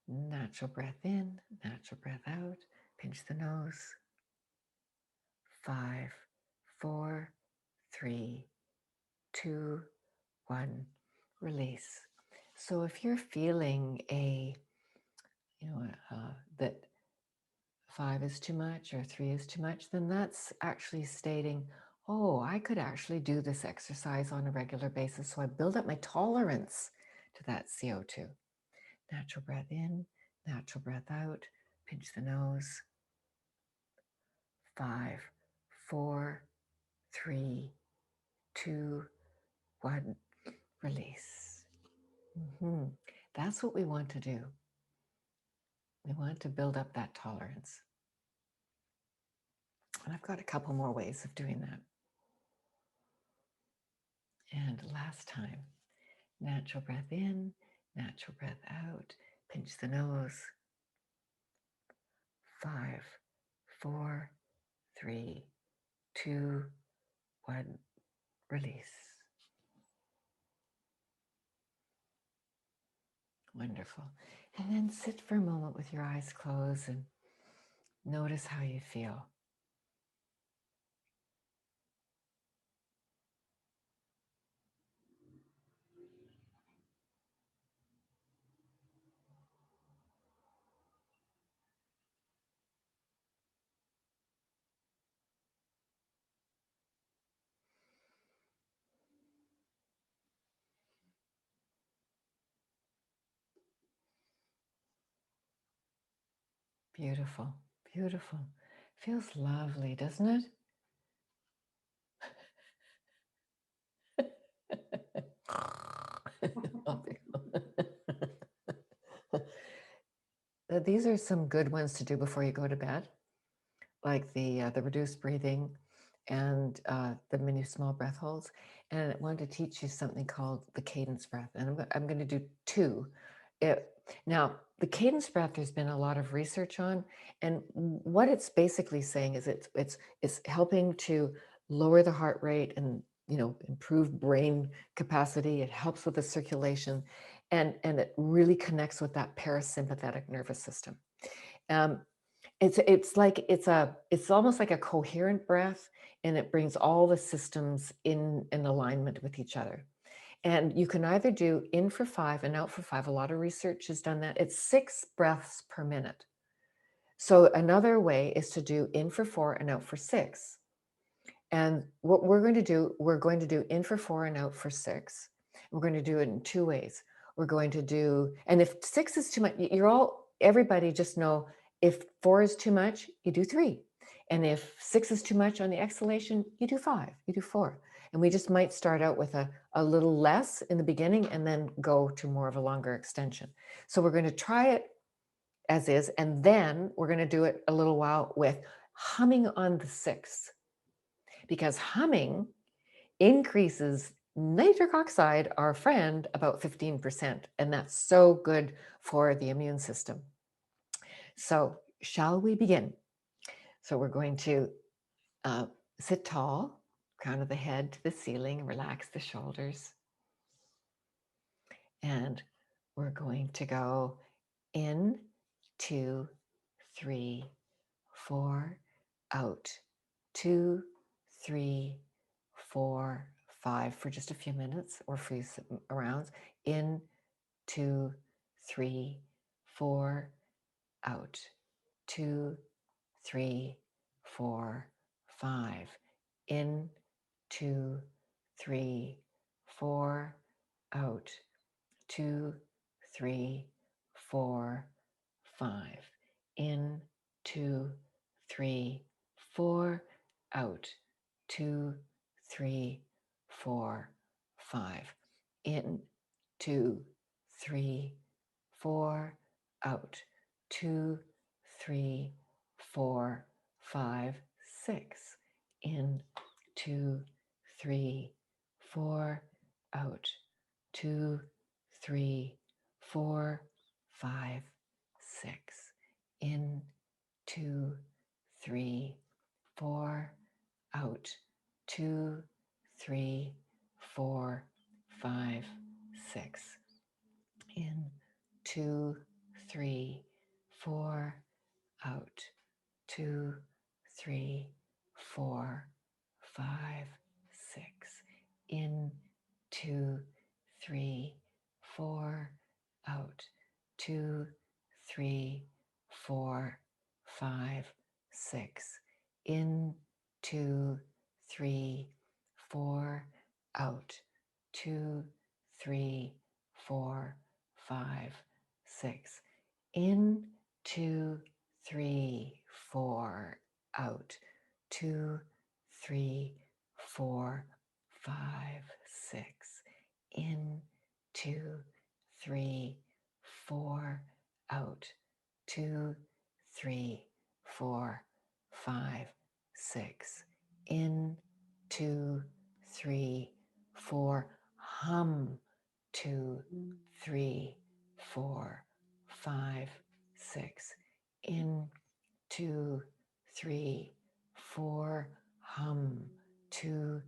natural breath in, natural breath out. Pinch the nose. 5, 4, 3, 2, 1, release. So if you're feeling that 5 is too much or 3 is too much, then that's actually stating, oh, I could actually do this exercise on a regular basis. So I build up my tolerance to that CO2. Natural breath in, natural breath out, pinch the nose. 5, 4, 3, 2, 1, release. That's what we want to do. We want to build up that tolerance. And I've got a couple more ways of doing that. And last time, natural breath in, natural breath out, pinch the nose. 5, 4, 3, 2, 1, release. Wonderful. And then sit for a moment with your eyes closed and notice how you feel. Beautiful, beautiful. Feels lovely, doesn't it? These are some good ones to do before you go to bed, like the reduced breathing and the mini small breath holds. And I wanted to teach you something called the cadence breath, and I'm going to do two. Now, the cadence breath, there's been a lot of research on, and what it's basically saying is it's helping to lower the heart rate and improve brain capacity. It helps with the circulation, and it really connects with that parasympathetic nervous system. It's almost like a coherent breath, and it brings all the systems in alignment with each other. And you can either do in for 5 and out for 5. A lot of research has done that. It's 6 breaths per minute. So another way is to do in for 4 and out for 6. And what we're going to do in for 4 and out for 6. We're going to do it in 2 ways. We're going to do, and if 6 is too much, everybody just know, if 4 is too much, you do 3. And if 6 is too much on the exhalation, you do 5, you do 4. And we just might start out with a little less in the beginning and then go to more of a longer extension. So we're going to try it as is, and then we're going to do it a little while with humming on the 6th, because humming increases nitric oxide, our friend, about 15%. And that's so good for the immune system. So shall we begin? So we're going to sit tall, crown of the head to the ceiling, relax the shoulders. And we're going to go in, 2, 3, 4, out, 2, 3, 4, 5 for just a few minutes or few rounds. In, 2, 3, 4, out, 2, 3, 4, 5. In, 2, 3, 4, out, 2, 3, 4, 5. In, 2, 3, 4, out, 2, 3, 4, 5. In, 2, 3, 4, out, 2, 3, 4, 5, 6. In, 2, 3, 4, out, 2, 3, 4, 5, 6. In, 2, 3, 4, out, 2, 3, 4, 5, 6. In, 2, 3, 4, out, 2, 3, 4, 5, 6. In, 2, 3, 4, out, 2, 3, 4, 5, 6. In, 2, 3, 4, out, 2, 3, 4, 5, 6. In, 2, 3, 4, out, 2, 3, 4, 5, 6. In, 2, 3, 4, out, 2, 3, 4, 5, 6. In, 2, 3, 4, hum, 2, 3, 4, 5, 6. In, 2, 3, 4, hum, 2,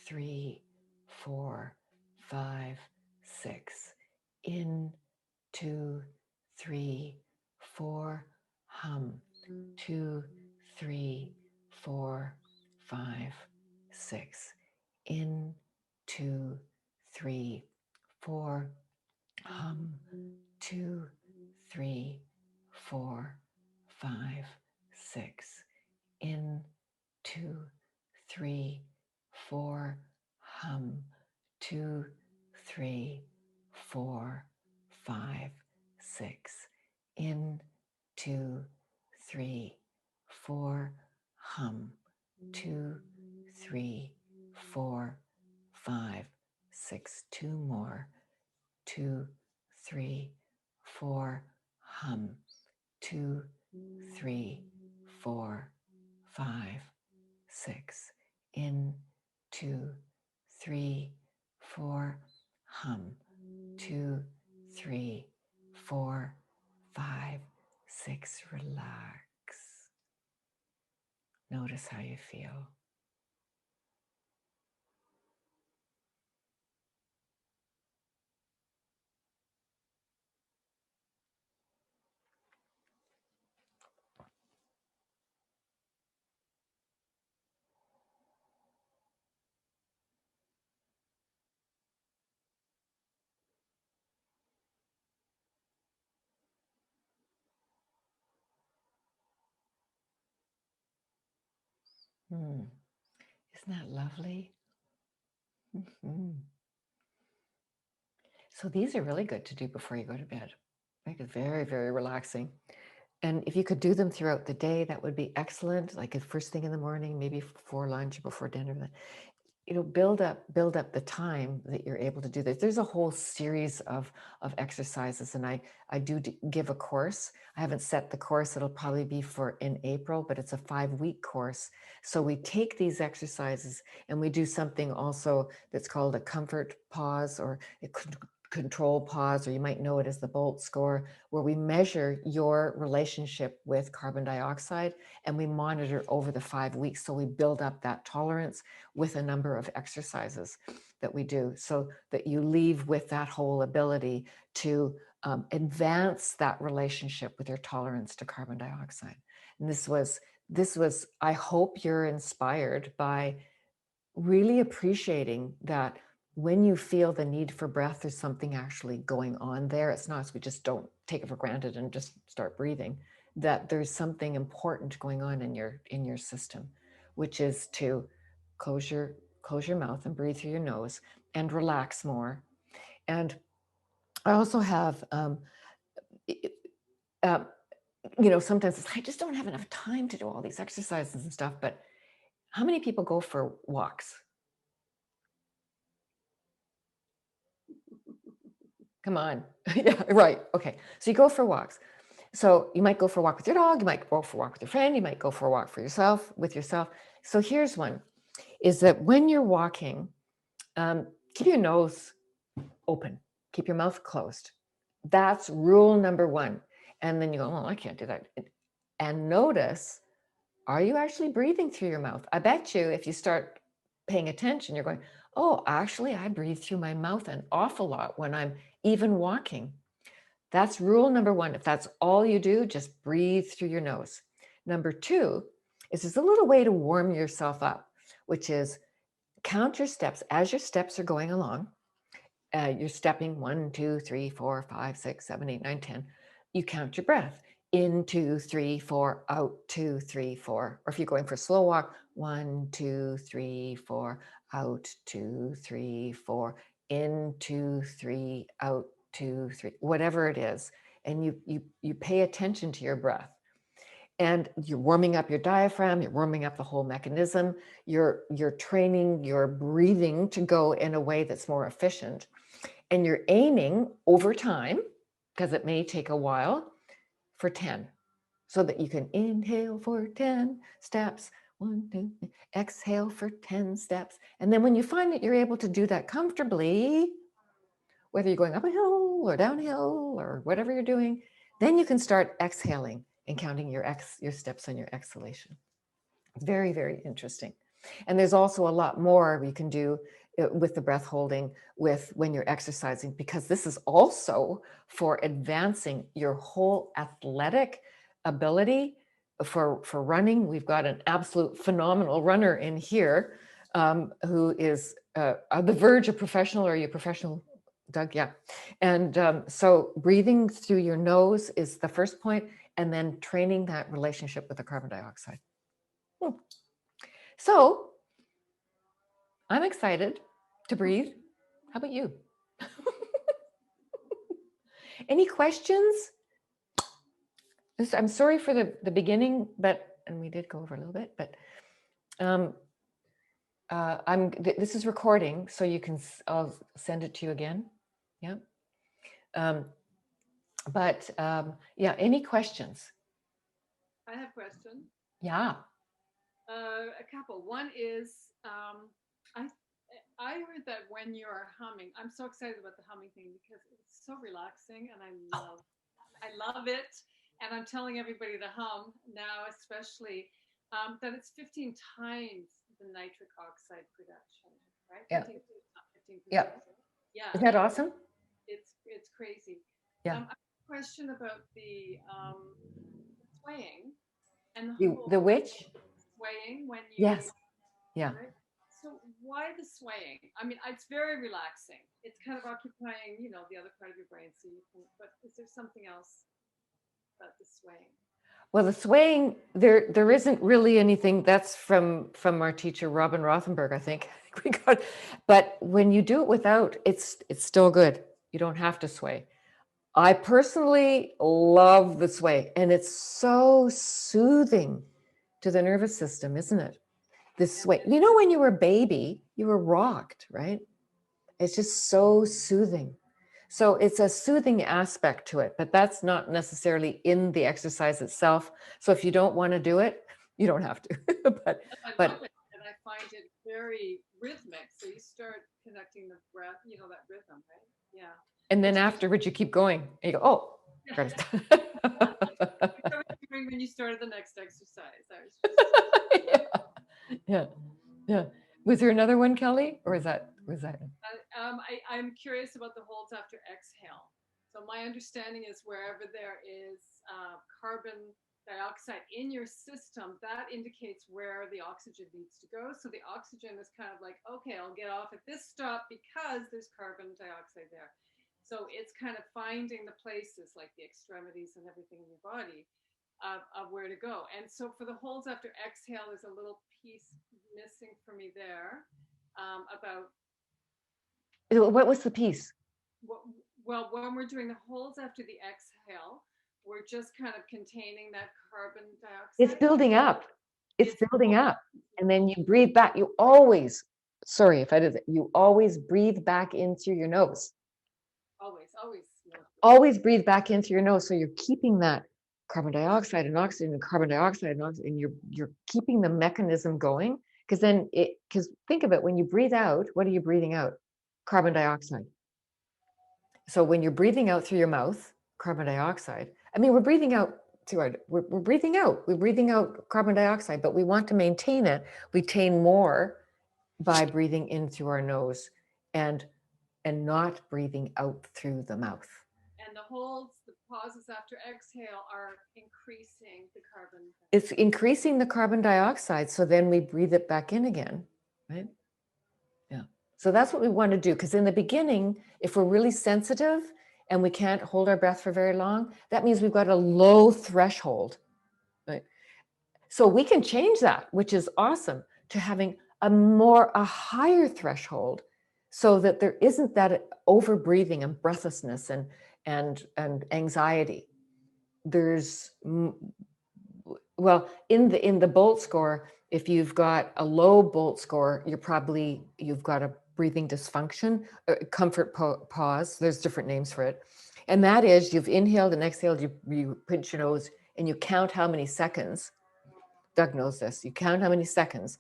3, 4, 5, 6. In, 2, 3, 4, hum, 2, 3, 4, 5, 6. In, 2, 3, 4, hum, 2, 3, 4, 5, 6. In, 2, 3, 4, hum, 2, 3, 4, 5, 6. In, 2, 3, 4, hum. 2, 3, 4, 5, 6. 2 more. 2, 3, 4, hum. 2, 3, 4, 5, 6. In. 2, 3, 4, hum. 2, 3, 4, 5, 6. Relax. Notice how you feel. Isn't that lovely? So these are really good to do before you go to bed. Make it very, very relaxing. And if you could do them throughout the day, that would be excellent. Like at first thing in the morning, maybe before lunch, before dinner. Build up the time that you're able to do this. There's a whole series of exercises, and I do give a course. I haven't set the course. It'll probably be for in April, but it's a 5-week course. So we take these exercises and we do something also that's called a comfort pause or a control pause, or you might know it as the Bolt score, where we measure your relationship with carbon dioxide and we monitor over the 5 weeks. So we build up that tolerance with a number of exercises that we do, so that you leave with that whole ability to advance that relationship with your tolerance to carbon dioxide. And this was, I hope you're inspired by really appreciating that when you feel the need for breath, there's something actually going on there. It's not as we just don't take it for granted and just start breathing, that there's something important going on in your system, which is to close your mouth and breathe through your nose and relax more. And I also have, sometimes it's, I just don't have enough time to do all these exercises and stuff, but how many people go for walks? Come on. Yeah, right. Okay. So you go for walks. So you might go for a walk with your dog, you might go for a walk with your friend, you might go for a walk for yourself, with yourself. So here's one, is that when you're walking, keep your nose open, keep your mouth closed. That's rule number 1. And then you go, oh, I can't do that. And notice, are you actually breathing through your mouth? I bet you if you start paying attention, you're going, oh, actually, I breathe through my mouth an awful lot when I'm even walking. That's rule number 1. If that's all you do, just breathe through your nose. Number 2 is there's a little way to warm yourself up, which is count your steps as your steps are going along. You're stepping 1, 2, 3, 4, 5, 6, 7, 8, 9, 10. You count your breath. In 2, 3, 4, out 2, 3, 4. Or if you're going for a slow walk, 1, 2, 3, 4, out 2, 3, 4. In 2, 3, out 2, 3. Whatever it is, and you pay attention to your breath. And you're warming up your diaphragm, you're warming up the whole mechanism, you're training your breathing to go in a way that's more efficient. And you're aiming over time, because it may take a while, for 10. So that you can inhale for 10 steps, 1, 2, 3, exhale for 10 steps. And then when you find that you're able to do that comfortably, whether you're going up a hill or downhill or whatever you're doing, then you can start exhaling and counting your steps on your exhalation. Very, very interesting. And there's also a lot more you can do with the breath holding with when you're exercising, because this is also for advancing your whole athletic ability for running. We've got an absolute phenomenal runner in here who is on the verge of professional. Are you professional, Doug? Yeah. And so breathing through your nose is the first point, and then training that relationship with the carbon dioxide. So I'm excited to breathe. How about you? Any questions? I'm sorry for the beginning, and we did go over a little bit, but this is recording, so you can, I'll send it to you again. Yeah. Yeah, any questions? I have a question. Yeah. A couple. One is, I heard that when you're humming, I'm so excited about the humming thing because it's so relaxing, and I love it. And I'm telling everybody to hum now, especially that it's 15 times the nitric oxide production, right? Yeah. 15%. Yeah. Yeah. Isn't that awesome? It's crazy. Yeah. I have a question about the swaying and The which? swaying when you. Yes. Yeah. Right? So why the swaying? I mean, it's very relaxing. It's kind of occupying, the other part of your brain. So you can, but is there something else about the swaying? Well, the swaying, there isn't really anything. That's from our teacher Robin Rothenberg, I think. We got, but when you do it without, it's still good. You don't have to sway. I personally love the sway, and it's so soothing to the nervous system, isn't it? This sway. You know, when you were a baby, you were rocked, right? It's just so soothing. So it's a soothing aspect to it, but that's not necessarily in the exercise itself. So if you don't want to do it, you don't have to. but I love it, and I find it very rhythmic. So you start connecting the breath, that rhythm, right? Yeah. And then afterwards, you keep going. And you go, oh. When you started the next exercise, yeah. Was there another one, Kelly, or was that? I'm curious about the holds after exhale. So my understanding is wherever there is carbon dioxide in your system, that indicates where the oxygen needs to go. So the oxygen is kind of like, okay, I'll get off at this stop because there's carbon dioxide there. So it's kind of finding the places like the extremities and everything in your body of where to go. And so for the holds after exhale, there's a little piece missing for me there about. What was the piece? Well, when we're doing the holds after the exhale, we're just kind of containing that carbon dioxide. It's building up. It's building up. And then you breathe back. You always, sorry if I did that, you always breathe back in through your nose. Always breathe back in through your nose. So you're keeping that carbon dioxide and oxygen and carbon dioxide and oxygen, and you're keeping the mechanism going. Because think of it, when you breathe out, what are you breathing out? Carbon dioxide. So when you're breathing out through your mouth, carbon dioxide, I mean, we're breathing out we're breathing out carbon dioxide, but we want to maintain it. We attain more by breathing in through our nose and not breathing out through the mouth. And the holds, the pauses after exhale are increasing the carbon. It's increasing the carbon dioxide, so then we breathe it back in again, right? Yeah. So that's what we want to do, because in the beginning, if we're really sensitive and we can't hold our breath for very long, that means we've got a low threshold, right? So we can change that, which is awesome, to having a higher threshold, so that there isn't that over breathing and breathlessness and anxiety. There's, well, in the Bolt score, if you've got a low Bolt score, you've got a breathing dysfunction, comfort pause. There's different names for it. And that is, you've inhaled and exhaled, you pinch your nose and you count how many seconds. Doug knows this. You count how many seconds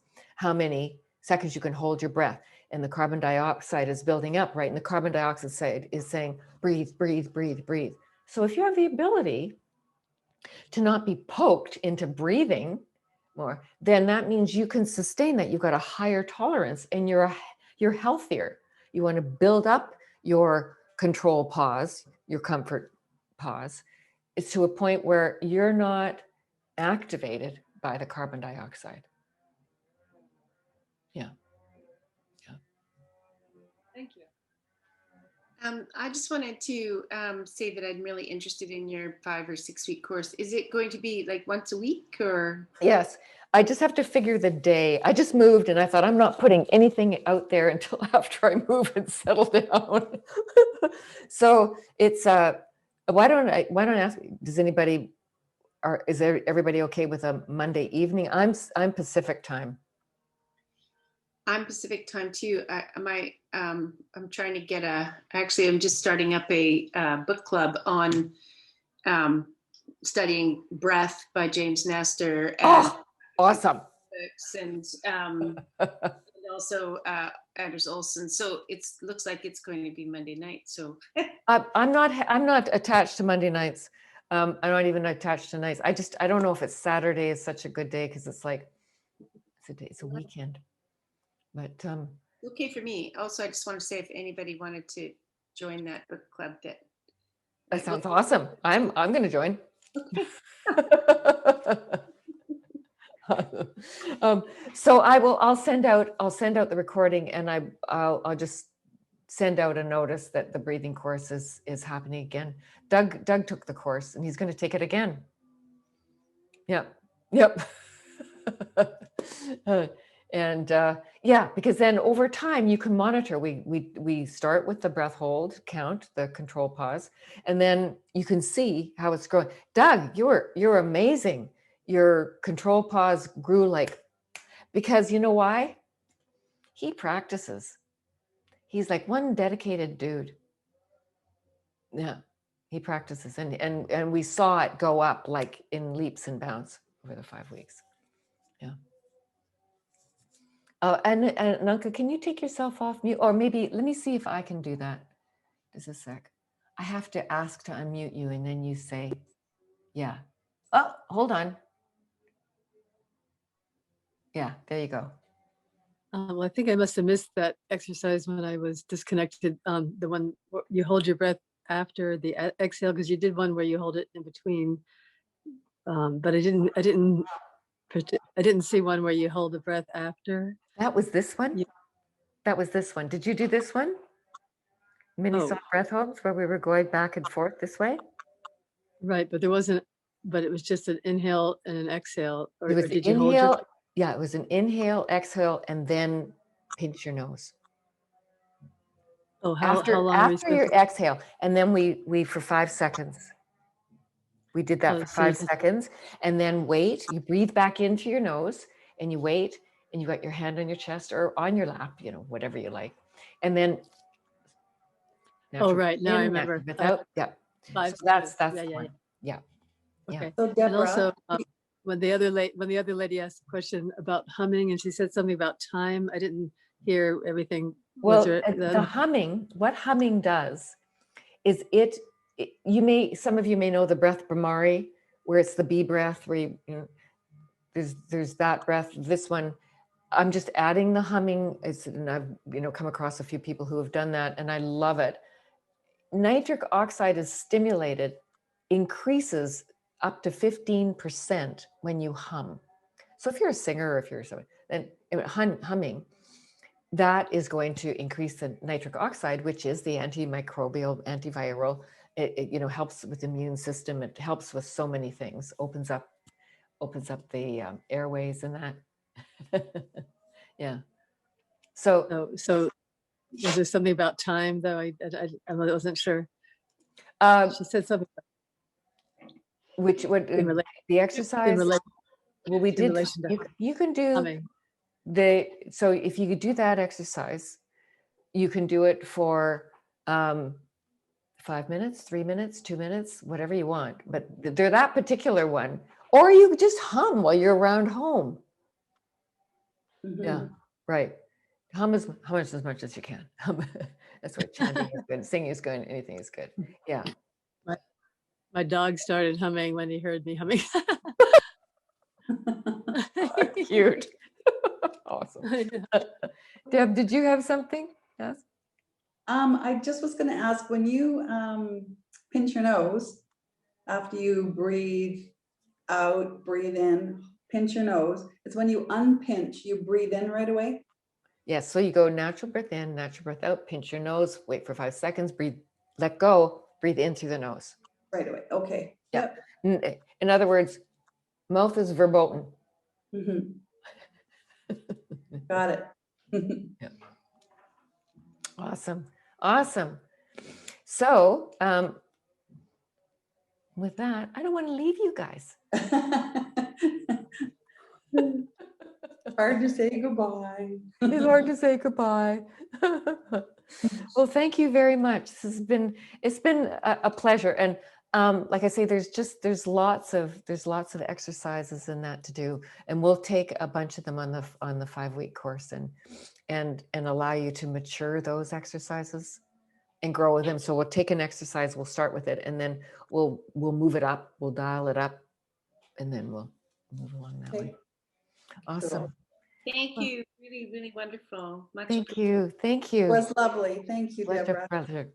you can hold your breath. And the carbon dioxide is building up, right? And the carbon dioxide is saying, breathe, breathe, breathe, breathe. So if you have the ability to not be poked into breathing more, then that means you can sustain that. You've got a higher tolerance and you're healthier. You want to build up your control pause, your comfort pause. It's to a point where you're not activated by the carbon dioxide. Yeah. Thank you. I just wanted to say that I'm really interested in your 5 or 6 week course. Is it going to be like once a week or? Yes, I just have to figure the day. I just moved and I thought I'm not putting anything out there until after I move and settle down. So it's why don't I ask, does anybody is everybody okay with a Monday evening? I'm Pacific time. I'm Pacific time too. I'm trying to get actually, I'm just starting up a book club on studying breath by James Nestor and Oh, awesome. and also Anders Olsen. So it looks like it's going to be Monday night. So I'm not attached to Monday nights. I'm not even attached to nights. I don't know if it's Saturday is such a good day because it's like it's a weekend. But okay for me. Also, I just want to say if anybody wanted to join that book club, that sounds awesome. I'm going to join. Okay. So I'll send out the recording, and I'll just send out a notice that the breathing course is happening again. Doug took the course and he's going to take it again. Yep. And yeah, because then over time you can monitor. We start with the breath hold count, the control pause, and then you can see how it's growing. Doug, you're amazing. Your control pause grew because you know why? He practices. He's like one dedicated dude. Yeah, he practices, and we saw it go up like in leaps and bounds over the 5 weeks. Yeah. And Nanka, can you take yourself off mute? Or maybe, let me see if I can do that. Just a sec. I have to ask to unmute you and then you say, yeah. Oh, hold on. Yeah, there you go. Well, I think I must have missed that exercise when I was disconnected. The one where you hold your breath after the exhale, because you did one where you hold it in between. But I didn't see one where you hold the breath after. That was this one? Yeah. That was this one. Did you do this one? Mini Oh. soft breath holds where we were going back and forth this way? Right, but it was just an inhale and an exhale. Or It was did the you hold your? inhale. Yeah, it was an inhale, exhale, and then pinch your nose. Oh, how long? After your exhale, and then we for 5 seconds. We did that for 5 seconds, and then wait. You breathe back into your nose, and you wait, and you got your hand on your chest or on your lap, whatever you like, and then. Oh, right. Now I remember. Without, yeah. 5 So that's seconds. one. Yeah. Okay. So Deborah, and also, when the other lady asked a question about humming, and she said something about time, I didn't hear everything. Well, the humming, what humming does is some of you may know the breath Brahmari, where it's the B breath, where there's that breath. This one, I'm just adding the humming. And I've come across a few people who have done that, and I love it. Nitric oxide is stimulated, increases up to 15% when you hum. So if you're a singer or if you're someone, then humming, that is going to increase the nitric oxide, which is the antimicrobial, antiviral. It helps with the immune system. It helps with so many things. Opens up the airways and that. Yeah. So was there something about time though? I wasn't sure. She said something. Which would the exercise? Well, we did. You can do humming. So if you could do that exercise, you can do it for 5 minutes, 3 minutes, 2 minutes, whatever you want. But they're that particular one, or you could just hum while you're around home. Mm-hmm. Yeah, right. Hum as much as you can. That's what chanting is good. Singing is good. Anything is good. Yeah. My dog started humming when he heard me humming. Cute. Awesome. Deb, did you have something? Yes. I just was going to ask, when you pinch your nose after you breathe out, breathe in, pinch your nose, it's when you unpinch, you breathe in right away? Yes. So you go natural breath in, natural breath out, pinch your nose, wait for 5 seconds, breathe, let go, breathe in through the nose. Right away. Okay. Yeah. Yep. In other words, mouth is verboten. Mm-hmm. Got it. Yeah. Awesome. So With that, I don't want to leave you guys. Hard to say goodbye. It's hard to say goodbye. Well, thank you very much. It's been a pleasure. And like I say, there's lots of exercises in that to do, and we'll take a bunch of them on the 5-week course and allow you to mature those exercises and grow with them. So we'll take an exercise, we'll start with it, and then we'll move it up, we'll dial it up, and then we'll move along that way. Okay, Awesome. Thank you. Really, really wonderful. Much Thank you. Thank it you. was lovely. Thank you, Pleasure, Deborah. pleasure.